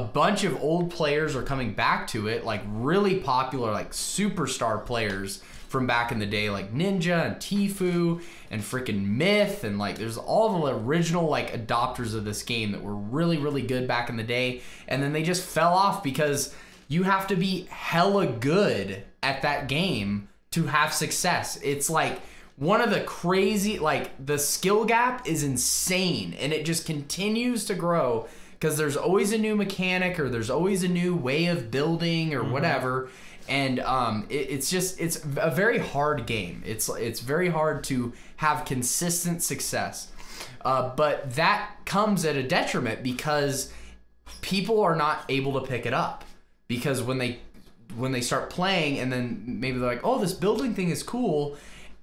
bunch of old players are coming back to it, like really popular, like superstar players from back in the day, like Ninja and Tfue and freaking Myth, and like there's all the original like adopters of this game that were really, really good back in the day, and then they just fell off because you have to be hella good at that game to have success. It's like one of the crazy, like the skill gap is insane, and it just continues to grow because there's always a new mechanic or there's always a new way of building or whatever. And it's a very hard game. It's very hard to have consistent success, but that comes at a detriment because people are not able to pick it up, because when they start playing and then maybe they're like, oh, this building thing is cool,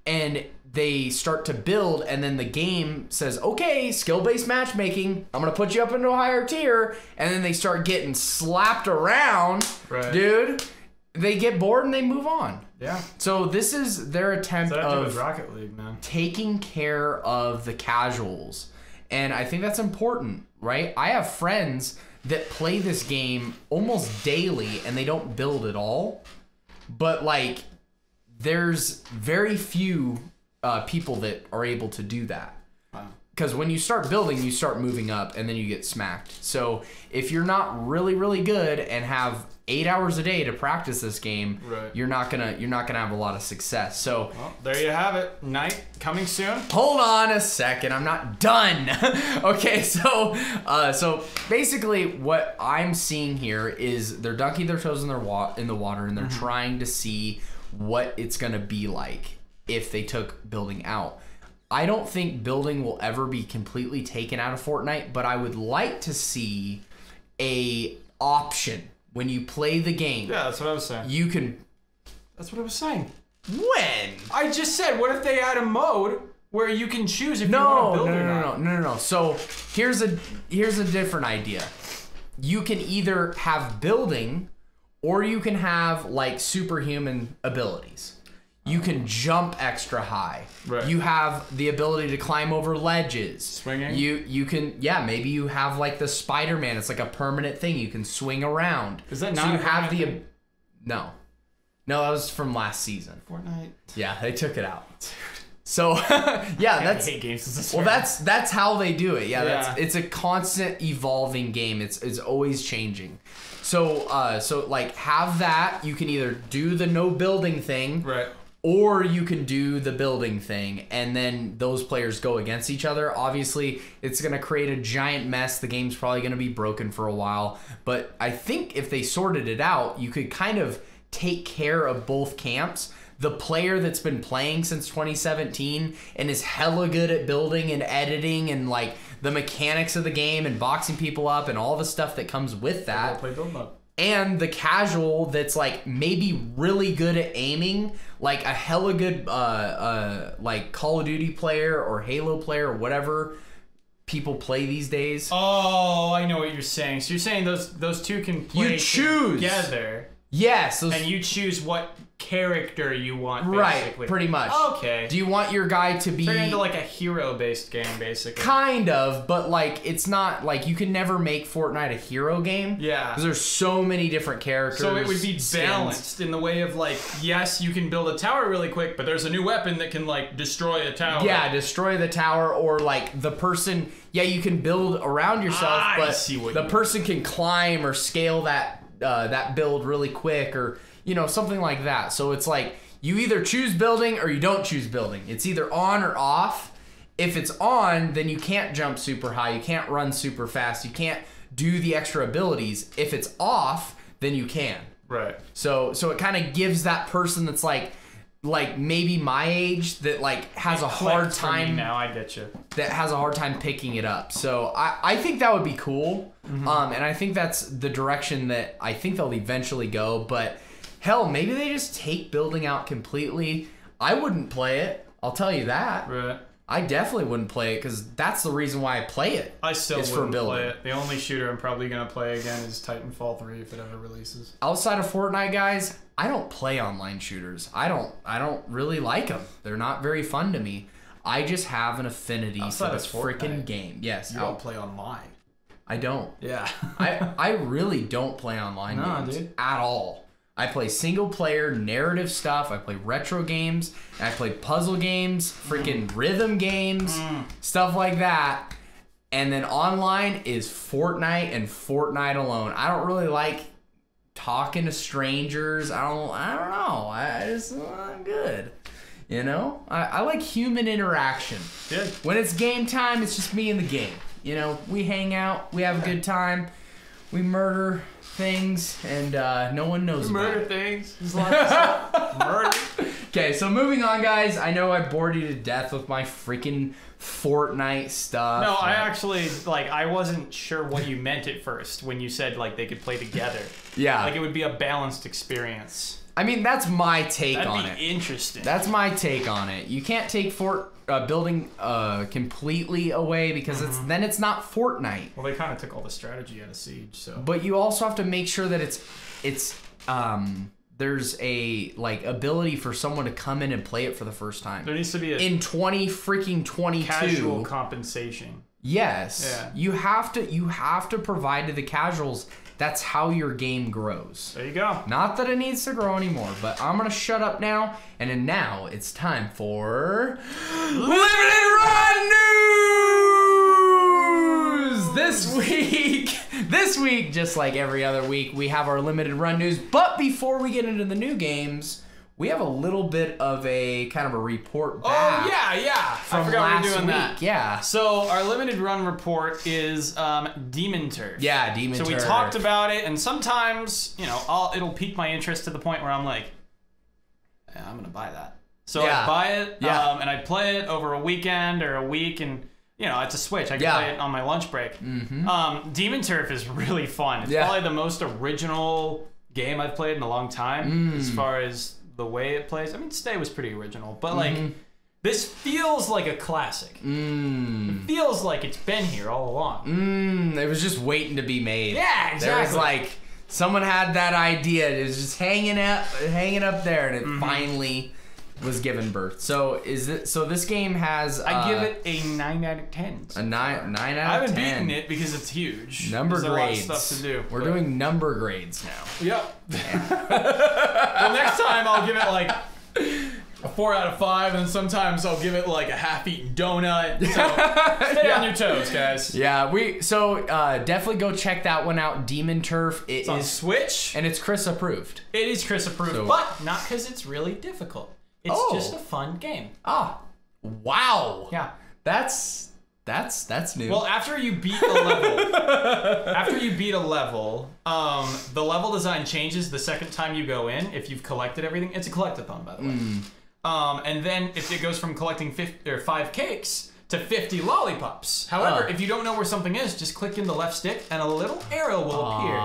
and they start to build, and then the game says, okay, skill-based matchmaking, I'm gonna put you up into a higher tier, and then they start getting slapped around, dude. They get bored and they move on. Yeah. So this is their attempt of Rocket League, man. taking care of the casuals. And I think that's important, right? I have friends that play this game almost daily and they don't build at all. But like, there's very few people that are able to do that. Wow. Because when you start building, you start moving up and then you get smacked. So if you're not really, really good and have 8 hours a day to practice this game, right, you're not gonna have a lot of success. So well, there you have it. Nite coming soon. Hold on a second, I'm not done. Okay, so basically what I'm seeing here is they're dunking their toes in the water and they're trying to see what it's gonna be like if they took building out. I don't think building will ever be completely taken out of Fortnite, but I would like to see a option. When you play the game, yeah, that's what I was saying. You can. That's what I was saying. When? I just said, what if they add a mode where you can choose if you want to build or not? No. So here's a different idea. You can either have building, or you can have like superhuman abilities. You can jump extra high. Right. You have the ability to climb over ledges. Swinging. You can, yeah, maybe you have like the Spider-Man. It's like a permanent thing. You can swing around. Is that not so you a have the thing? No, that was from last season. Fortnite. Yeah, they took it out. So yeah, that's I hate games. Well, that's how they do it. Yeah, it's a constant evolving game. It's always changing. So like have that. You can either do the no building thing, right, or you can do the building thing, and then those players go against each other. Obviously, it's going to create a giant mess. The game's probably going to be broken for a while. But I think if they sorted it out, you could kind of take care of both camps. The player that's been playing since 2017 and is hella good at building and editing and like the mechanics of the game and boxing people up and all the stuff that comes with that. Play build mode. And the casual that's like maybe really good at aiming, like a hella good like Call of Duty player or Halo player or whatever people play these days. Oh, I know what you're saying. So you're saying those two can play together. Yes. And you choose what character you want, basically. Right, pretty much. Okay. Do you want your guy to be... Turn into like a hero-based game, basically. Kind of, but like, it's not... Like, you can never make Fortnite a hero game. Yeah. Because there's so many different characters. So it would be balanced in the way of like, yes, you can build a tower really quick, but there's a new weapon that can like destroy a tower. Yeah, destroy the tower, or like the person... Yeah, you can build around yourself, but the person can climb or scale that build really quick, or something like that. So it's like you either choose building or you don't choose building. It's either on or off. If it's on, then you can't jump super high, you can't run super fast, you can't do the extra abilities. If it's off, then you can. Right. So it kind of gives that person that's like maybe my age that like has a hard time. Now I get you. That has a hard time picking it up. So I think that would be cool. And I think that's the direction that I think they'll eventually go. But hell, maybe they just take building out completely. I wouldn't play it. I'll tell you that. Right. I definitely wouldn't play it because that's the reason why I play it. I still wouldn't play it. The only shooter I'm probably going to play again is Titanfall 3 if it ever releases. Outside of Fortnite, guys, I don't play online shooters. I don't really like them. They're not very fun to me. I just have an affinity for this freaking game. Yes. You don't play online. I don't. Yeah. I really don't play online games at all. I play single player narrative stuff. I play retro games. I play puzzle games, freaking rhythm games, stuff like that. And then online is Fortnite and Fortnite alone. I don't really like talking to strangers. I don't know. I'm good. I like human interaction. Good. When it's game time, it's just me and the game. We hang out, we have a good time, we murder things, and no one knows about it. Murder things. There's a lot of stuff. Murder. Okay, so moving on, guys. I know I bored you to death with my freaking Fortnite stuff. No, I actually, I wasn't sure what you meant at first when you said, they could play together. Yeah. It would be a balanced experience. I mean, that's my take on it. That'd be interesting. That's my take on it. You can't take building completely away because then it's not Fortnite. Well, they kind of took all the strategy out of Siege, so. But you also have to make sure that it's there's a like ability for someone to come in and play it for the first time. There needs to be a in 2022 casual compensation. Yes. Yeah. You have to provide to the casuals. That's how your game grows. There you go. Not that it needs to grow anymore, but I'm gonna shut up now. And then now it's time for Limited Run News. This week, just like every other week, we have our limited run news. But before we get into the new games, we have a little bit of a kind of a report back. Oh yeah. From I forgot last we were doing week. that. Yeah. So our limited run report is Demon Turf. Yeah, Demon Turf. So we talked about it, and sometimes it'll pique my interest to the point where I'm like, yeah, I'm gonna buy that. So I buy it, and I play it over a weekend or a week, and it's a Switch. I can play it on my lunch break. Mm-hmm. Demon Turf is really fun. It's probably the most original game I've played in a long time as far as the way it plays. I mean, Stay was pretty original, but like this feels like a classic. It feels like it's been here all along. It was just waiting to be made. Yeah, exactly. There was like someone had that idea. It was just hanging up there, and it finally was given birth. So this game has I give it a 9 out of 10. A 9 out of 10. I haven't beaten it because it's huge. Number There's grades. A lot of stuff to do. We're doing number grades now. Yep. The next time I'll give it like a 4 out of 5, and then sometimes I'll give it like a half-eaten donut. So stay on your toes, guys. Yeah, definitely go check that one out. Demon Turf. It's on Switch, and it's Chris approved. It is Chris approved, but not because it's really difficult. It's just a fun game. Ah, wow. Yeah, that's new. Well, after you beat a level, the level design changes the second time you go in. If you've collected everything, it's a collectathon, by the way. And then if it goes from collecting 5 cakes to 50 lollipops. However, if you don't know where something is, just click in the left stick and a little arrow will appear.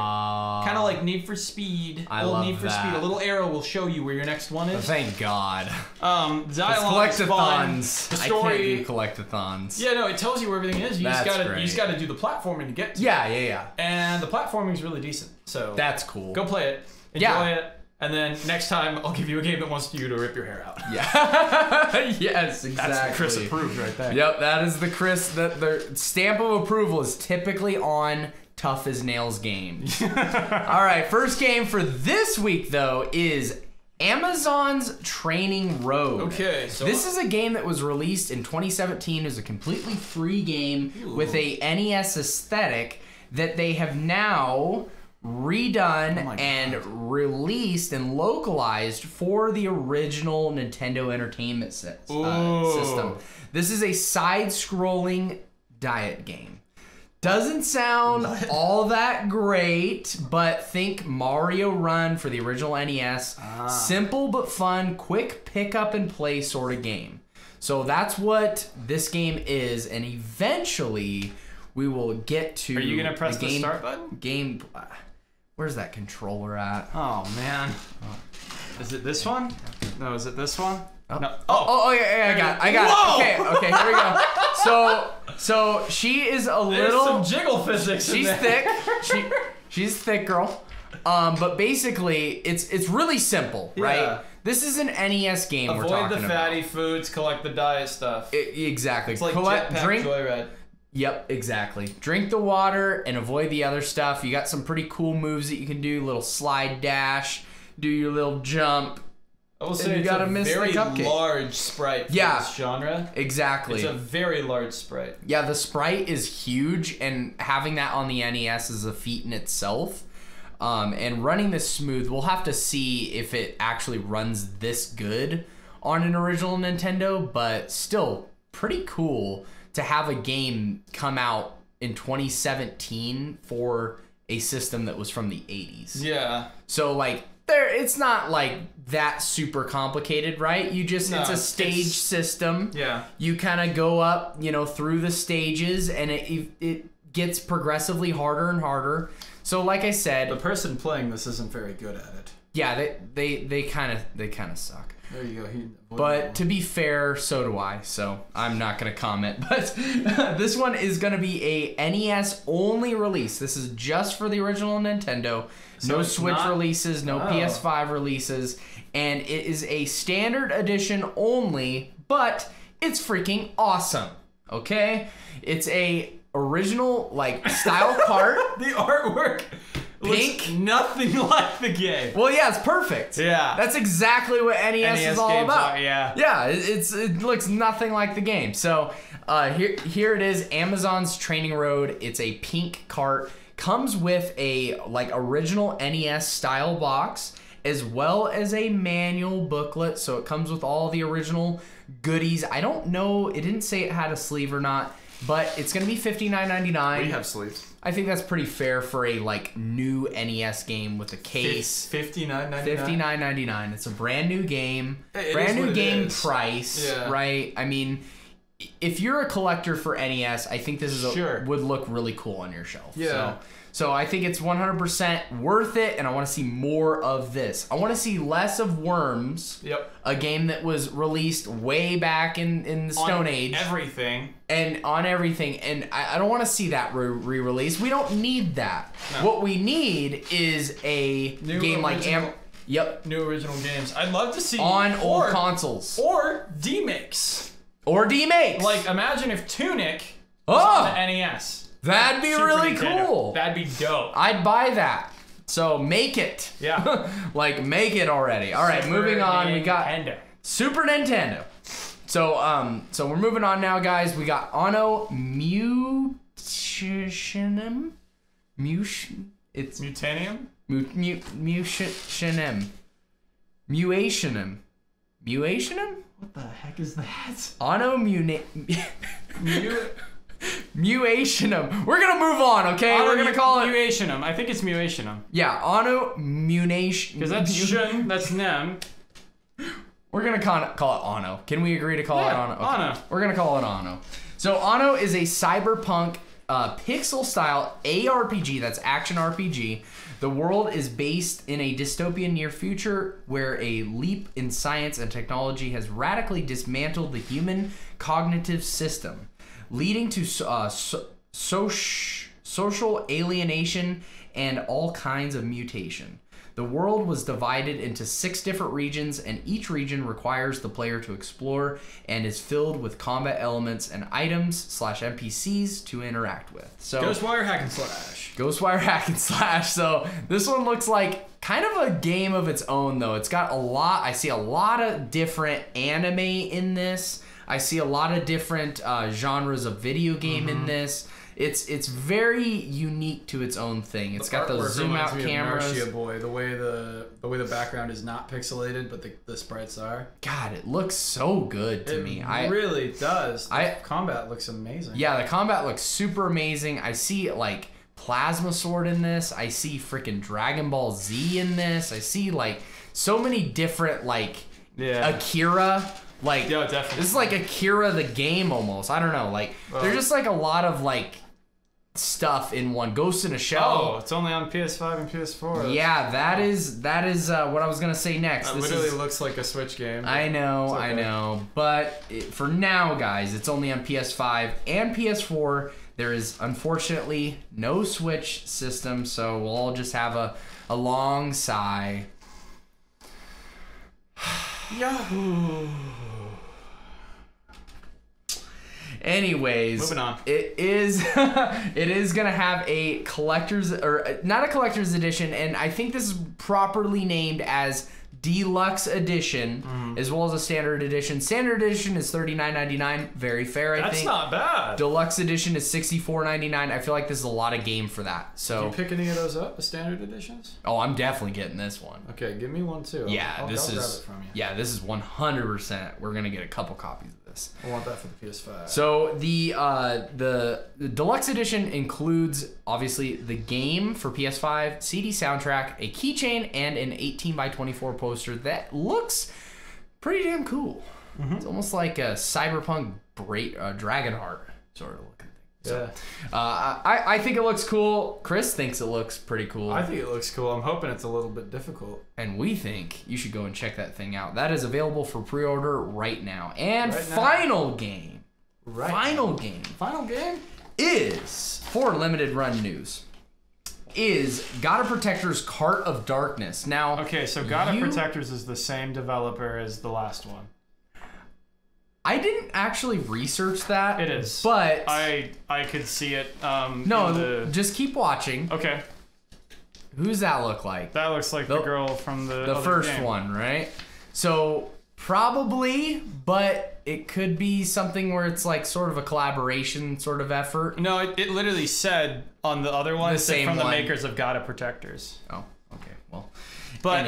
Kind of like Need for Speed. I love that. A little arrow will show you where your next one is. Thank God. Collectathons. The story. I can't do collectathons. Yeah, no, it tells you where everything is. You just gotta do the platforming to get to it. Yeah. And the platforming is really decent. So that's cool. Go play it. Enjoy it. And then next time, I'll give you a game that wants you to rip your hair out. Yeah. Yes, exactly. That's the Chris approved right there. Yep, that is the Chris. The stamp of approval is typically on Tough as Nails games. All right, first game for this week, though, is Amazon's Training Road. Okay, so this is a game that was released in 2017 as a completely free game with a NES aesthetic that they have now redone and released and localized for the original Nintendo Entertainment System. This is a side-scrolling diet game. Doesn't sound all that great, but think Mario Run for the original NES. Simple but fun, quick pick up and play sort of game. So that's what this game is, and eventually we will get to. Are you gonna press the start button? Where's that controller at? Oh man. Is it this one? No, is it this one? Oh. No. Yeah, I got it. Okay, here we go. So she is a little. There's some jiggle physics. She's thick. She's thick, girl. But basically, it's really simple, right? This is an NES game. Avoid we're talking the fatty foods, collect the diet stuff. Exactly. It's like Jetpack Joyride. Yep, exactly. Drink the water and avoid the other stuff. You got some pretty cool moves that you can do. Little slide dash, do your little jump. I will say it's a very large sprite for this genre. Exactly. It's a very large sprite. Yeah, the sprite is huge, and having that on the NES is a feat in itself. And running this smooth, we'll have to see if it actually runs this good on an original Nintendo, but still pretty cool to have a game come out in 2017 for a system that was from the 80s. Yeah. So like it's not like that super complicated, right? You just it's a stage system. Yeah. You kind of go up, through the stages, and it gets progressively harder and harder. So like I said, the person playing this isn't very good at it. Yeah, they kind of suck. There you go. But to be fair, so do I. So I'm not gonna comment. But this one is gonna be a NES only release. This is just for the original Nintendo. So no Switch releases, no PS5 releases, and it is a standard edition only. But it's freaking awesome. Okay, it's a original like style cart. The artwork. Pink, looks nothing like the game. Well, yeah, it's perfect. Yeah, that's exactly what NES is all about. Yeah, it looks nothing like the game. So here it is, Amazon's Training Road. It's a pink cart. Comes with a like original NES style box as well as a manual booklet. So it comes with all the original goodies. I don't know. It didn't say it had a sleeve or not, but it's gonna be $59.99. We have sleeves. I think that's pretty fair for a like new NES game with a case. $59.99. $59.99. It's a brand new game. Brand new game price, right? I mean, if you're a collector for NES, I think this is would look really cool on your shelf. Yeah. So I think it's 100% worth it, and I want to see more of this. I want to see less of Worms. Yep. A game that was released way back in the Stone Age. Everything. And on everything. And I don't want to see that re-release. We don't need that. No. What we need is a game like New original games. I'd love to see on old consoles. Or demakes. Or demakes. Like imagine if Tunic was on the NES. That'd be really cool. That'd be dope. I'd buy that. So make it. Yeah. Like make it already. All right, moving on. We got Super Nintendo. So so we're moving on now, guys. We got Anno Mutationum. It's Mutanium? Mutationum. Muationum? What the heck is that? Anno Muationum. We're gonna move on, okay? We're gonna call it Muationum. I think it's Muationum. Yeah, Anno Munation. Because that's shun, that's nem. We're gonna call it Anno. Can we agree to call it Anno? Okay. Anno. We're gonna call it Anno. So Anno is a cyberpunk pixel style ARPG, that's action RPG. The world is based in a dystopian near future where a leap in science and technology has radically dismantled the human cognitive system, leading to social alienation and all kinds of mutation. The world was divided into 6 different regions, and each region requires the player to explore and is filled with combat elements and items/NPCs to interact with. So Ghostwire hack and slash. Ghostwire hack and slash. So this one looks like kind of a game of its own, though. It's got I see a lot of different anime in this. I see a lot of different genres of video game in this. It's very unique to its own thing. It's got those zoom out cameras. Boy, the way the background is not pixelated, but the sprites are. God, it looks so good to me. It really does. Combat looks amazing. Yeah, the combat looks super amazing. I see like Plasma Sword in this. I see freaking Dragon Ball Z in this. I see like so many different like Akira. Like definitely. This is like Akira the game almost. I don't know. Like there's just like a lot of like stuff in one. Ghost in a Shell. Oh, it's only on PS5 and PS4. Yeah, that is what I was gonna say next. This literally looks like a Switch game. I know, okay. I know. But for now, guys, it's only on PS5 and PS4. There is unfortunately no Switch system, so we'll all just have a long sigh. Yahoo! Anyways, moving on. It is gonna have a collector's, or not a collector's edition, and I think this is properly named as Deluxe Edition, as well as a Standard Edition. Standard Edition is $39.99, very fair, I think. That's not bad. Deluxe Edition is $64.99. I feel like this is a lot of game for that. So, did you pick any of those up, the Standard Editions? Oh, I'm definitely getting this one. Okay, give me one too. Yeah, I'll grab it from you. Yeah, this is 100%. We're gonna get a couple copies of this. I want that for the PS5. So the Deluxe Edition includes obviously the game for PS5, CD soundtrack, a keychain, and an 18x24 poster that looks pretty damn cool. It's almost like a cyberpunk Dragonheart sort of looking thing. So, I think it looks cool. Chris thinks it looks pretty cool. I think it looks cool. I'm hoping it's a little bit difficult. And we think you should go and check that thing out. That is available for pre-order right now. And final game is, for limited run news, is God of Protector's Cart of Darkness. Now, okay, so God of Protectors is the same developer as the last one. I didn't actually research that. It is, but I could see it. No, just keep watching. Okay. Who's that look like? That looks like the girl from the first game. one, right? So probably, but it could be something where it's like sort of a collaboration sort of effort. No, it literally said on the other one, from the makers of God of Protectors. Oh, okay, well. But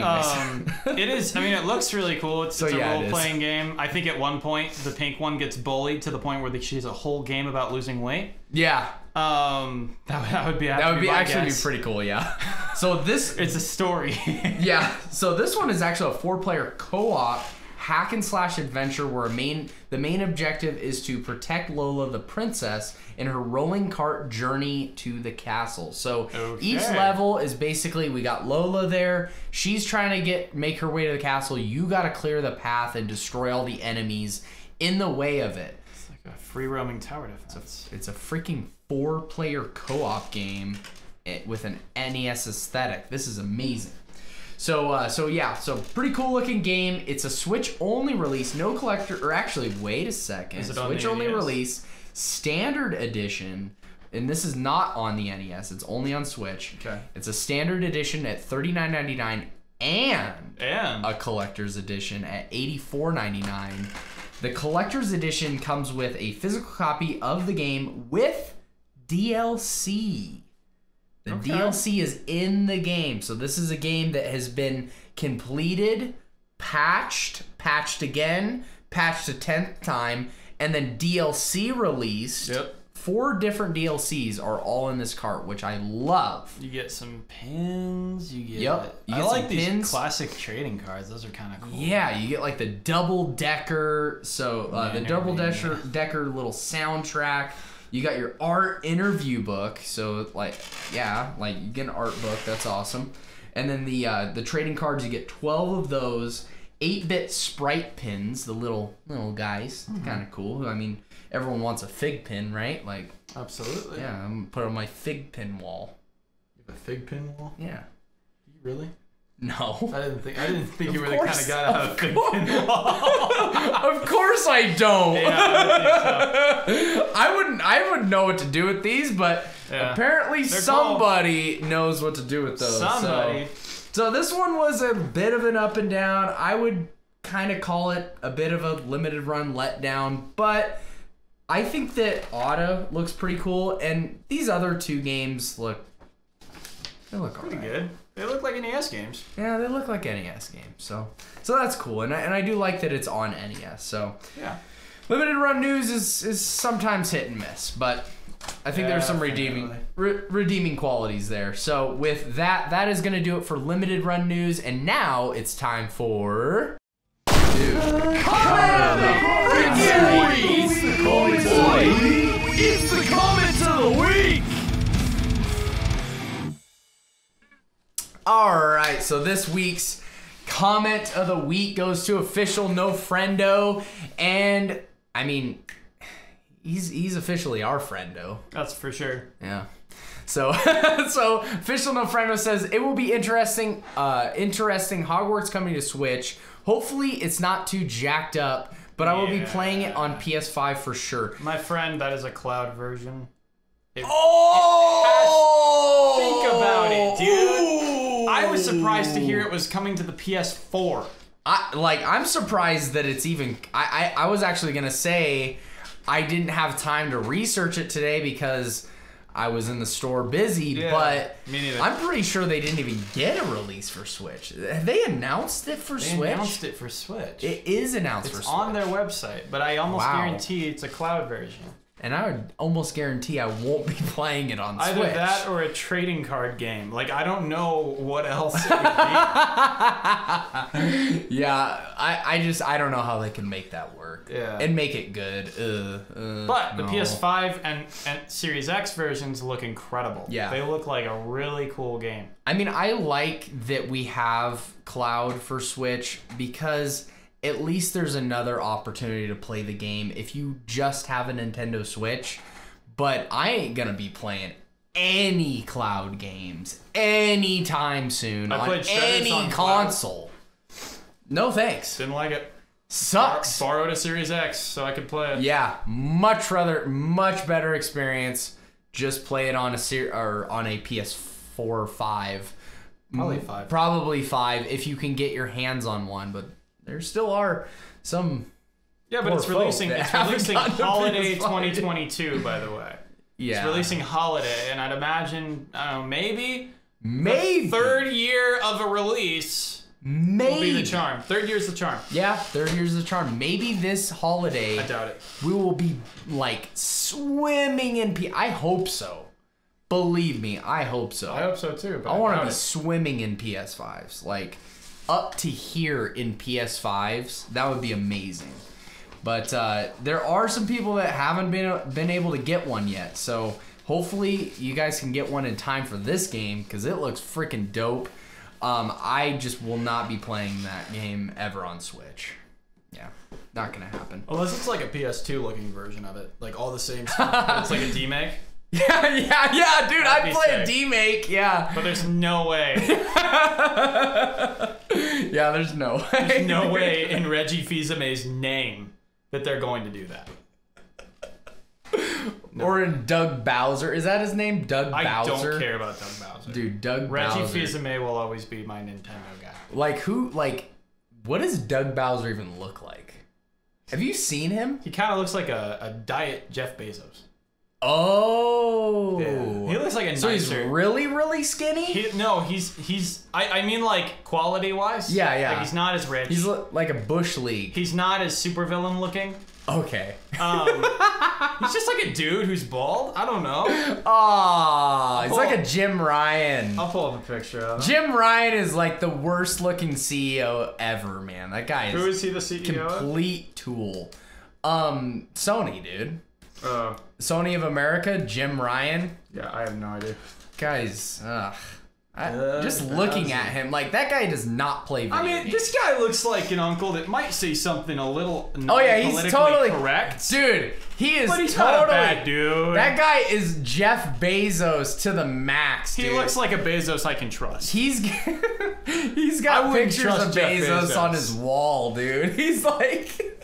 it is, I mean, it looks really cool. It's a role-playing game. I think at one point, the pink one gets bullied to the point where she has a whole game about losing weight. Yeah. That would be actually be pretty cool, yeah. So this... It's a story. Yeah. So this one is actually a 4-player co-op hack and slash adventure where the main objective is to protect Lola the princess in her rolling cart journey to the castle. So each level is basically, we got Lola there. She's trying to make her way to the castle. You got to clear the path and destroy all the enemies in the way of it. It's like a free roaming tower defense. It's a freaking 4-player co-op game with an NES aesthetic. This is amazing. So pretty cool looking game. It's a Switch only release, no collector, or actually, wait a second. Is it Switch only release, standard edition, and this is not on the NES, it's only on Switch. Okay. It's a standard edition at $39.99 and a collector's edition at $84.99. The collector's edition comes with a physical copy of the game with DLC. The DLC is in the game. So this is a game that has been completed, patched again, patched a 10th time, and then DLC released. Yep. 4 different DLCs are all in this cart, which I love. You get some pins. You get. Yep. You I get like some these pins. Classic trading cards. Those are kind of cool. Yeah, you get like the double decker. So the double decker little soundtrack. You got your art interview book, so like you get an art book. That's awesome. And then the trading cards, you get 12 of those. 8-bit sprite pins, the little guys. Kind of cool. I mean, everyone wants a fig pin, right? Like absolutely. Yeah, I'm gonna put it on my fig pin wall. You have a fig pin wall? Yeah. You really? No. I didn't think you were the kind of guy to have a fig pin wall. Of course I don't. Yeah, I think so. I wouldn't know what to do with these, but apparently somebody knows what to do with those. Somebody. So this one was a bit of an up and down. I would kind of call it a bit of a limited run letdown, but I think that Auto looks pretty cool, and these other 2 games look pretty good. They look like NES games. Yeah, they look like NES games. So that's cool, and I do like that it's on NES. So yeah, limited run news is sometimes hit and miss, but I think there's some redeeming qualities there. So with that is going to do it for limited run news, and now it's time for It's the comment of the week. All right, so this week's comment of the week goes to official No Friendo, and I mean, he's officially our friendo. That's for sure. Yeah. So official No Friendo says it will be interesting. Interesting. Hogwarts coming to Switch. Hopefully, it's not too jacked up, but I will be playing it on PS5 for sure. My friend, that is a cloud version. Think about it, dude. I was surprised to hear it was coming to the PS4. I'm surprised that it's even. I was actually gonna say I didn't have time to research it today because I was in the store busy, but me neither. I'm pretty sure they didn't even get a release for Switch. Have they announced it for Switch? They announced it for Switch. It is announced for Switch. It's on their website, but I almost guarantee it's a cloud version. and I would almost guarantee I won't be playing it on Switch. Either that or a trading card game. Like, I don't know what else it would be. Yeah, I don't know how they can make that work. Yeah. And make it good. But the PS5 and Series X versions look incredible. Yeah. They look like a really cool game. I mean, I like that we have cloud for Switch because at least there's another opportunity to play the game if you just have a Nintendo Switch. But I ain't gonna be playing any cloud games anytime soon on any console. No thanks. Didn't like it. Sucks. Borrowed a Series X so I could play it. Yeah, much better experience. Just play it on a PS4 or 5. Probably 5. Probably 5 if you can get your hands on one, but there still are some. Yeah, but it's releasing holiday 2022, by the way. Yeah. It's releasing holiday, and I'd imagine, I don't know, maybe the third year of a release will be the charm. Third year's the charm. Yeah, third year's the charm. Maybe this holiday, I doubt it. we will be like swimming in I hope so. Believe me, I hope so. I hope so too. But I want to be swimming in PS5s, like up to here in PS5s. That would be amazing. But there are some people that haven't been able to get one yet. So hopefully you guys can get one in time for this game because it looks freaking dope. I just will not be playing that game ever on Switch. Yeah, not gonna happen. Unless it's like a PS2 looking version of it, like all the same stuff. It's like a demake. Yeah, dude, I'd play a demake. Yeah, but there's no way. Yeah, there's no way. There's no way in Reggie Fils-Aimé's name that they're going to do that. No. Or in Doug Bowser. Is that his name? Doug Bowser? I don't care about Doug Bowser. Dude, Doug Reggie Bowser. Reggie Fils-Aimé will always be my Nintendo guy. Like, what does Doug Bowser even look like? Have you seen him? He kind of looks like a diet Jeff Bezos. Oh. Yeah. He looks like a nicer. So he's really, really skinny? I mean like quality-wise. Yeah. Like he's not as rich. He's like a Bush League. He's not as supervillain looking. Okay. He's just like a dude who's bald. I don't know. He's like a Jim Ryan. I'll pull up a picture of him. Jim Ryan is like the worst looking CEO ever, man. That guy is. Who is he the CEO complete tool. Sony, dude. Sony of America, Jim Ryan. Yeah, I have no idea. Guys, just looking at him, like that guy does not play video games. This guy looks like an uncle that might say something a little he's totally correct. Dude, he is but he's totally not a bad dude. That guy is Jeff Bezos to the max, dude. He looks like a Bezos I can trust. He's got pictures of Bezos on his wall, dude. He's like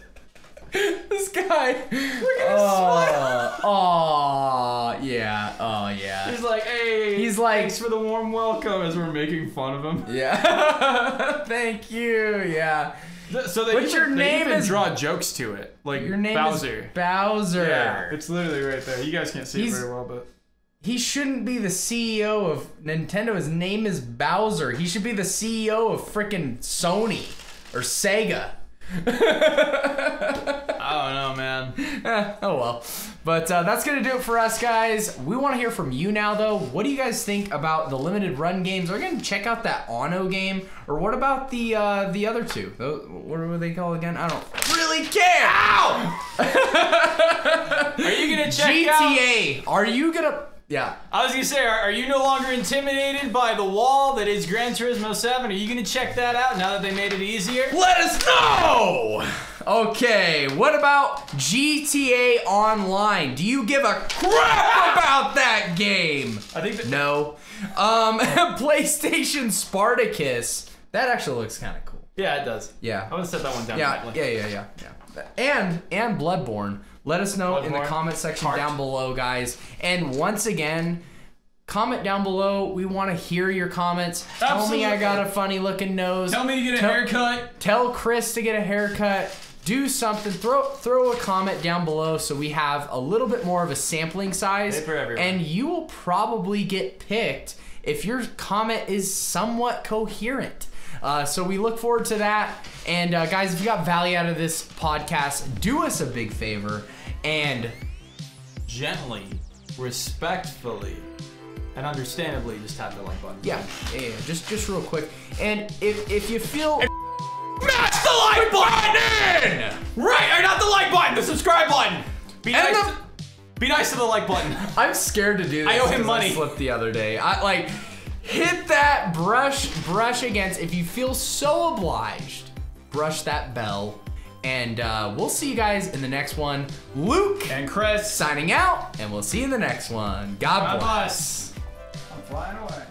this guy. Look at his smile. Oh yeah. He's like, hey. He's like, thanks for the warm welcome as we're making fun of him. Yeah. Thank you. Yeah. So they even draw jokes to it. Like your name Bowser. Is Bowser. Yeah, it's literally right there. You guys can't see it very well, but he shouldn't be the CEO of Nintendo. His name is Bowser. He should be the CEO of frickin' Sony or Sega. I don't know, man. Oh well. But that's gonna do it for us, guys. We want to hear from you now, though. What do you guys think about the limited run games? Are we gonna check out that Ono game, or what about the other two? What were they called again? I don't really care. Ow! Are you gonna check GTA? Are you gonna? Yeah. I was gonna say, are you no longer intimidated by the wall that is Gran Turismo 7? Are you gonna check that out now that they made it easier? Let us know! Okay, what about GTA Online? Do you give a crap about that game? I think that no. PlayStation Spartacus. That actually looks kind of cool. Yeah, it does. Yeah. I would set that one down. Yeah. And Bloodborne. Let us know in the comment section down below, guys. And once again, comment down below. We want to hear your comments. Absolutely. Tell me I got a funny looking nose. Tell me to get a haircut. Tell Chris to get a haircut. Do something. Throw a comment down below so we have a little bit more of a sampling size. For everyone. And you will probably get picked if your comment is somewhat coherent. So we look forward to that. And guys, if you got value out of this podcast, do us a big favor and gently, respectfully, and understandably just tap the like button. Yeah. Just real quick. And if you feel... Smash the like button! Right, or not the like button, the subscribe button. Be nice to the like button. I'm scared to do this. I owe him money. I slipped the other day. I like hit that brush against. If you feel so obliged, brush that bell. And we'll see you guys in the next one. Luke and Chris signing out, and we'll see you in the next one. God bless. I'm flying away.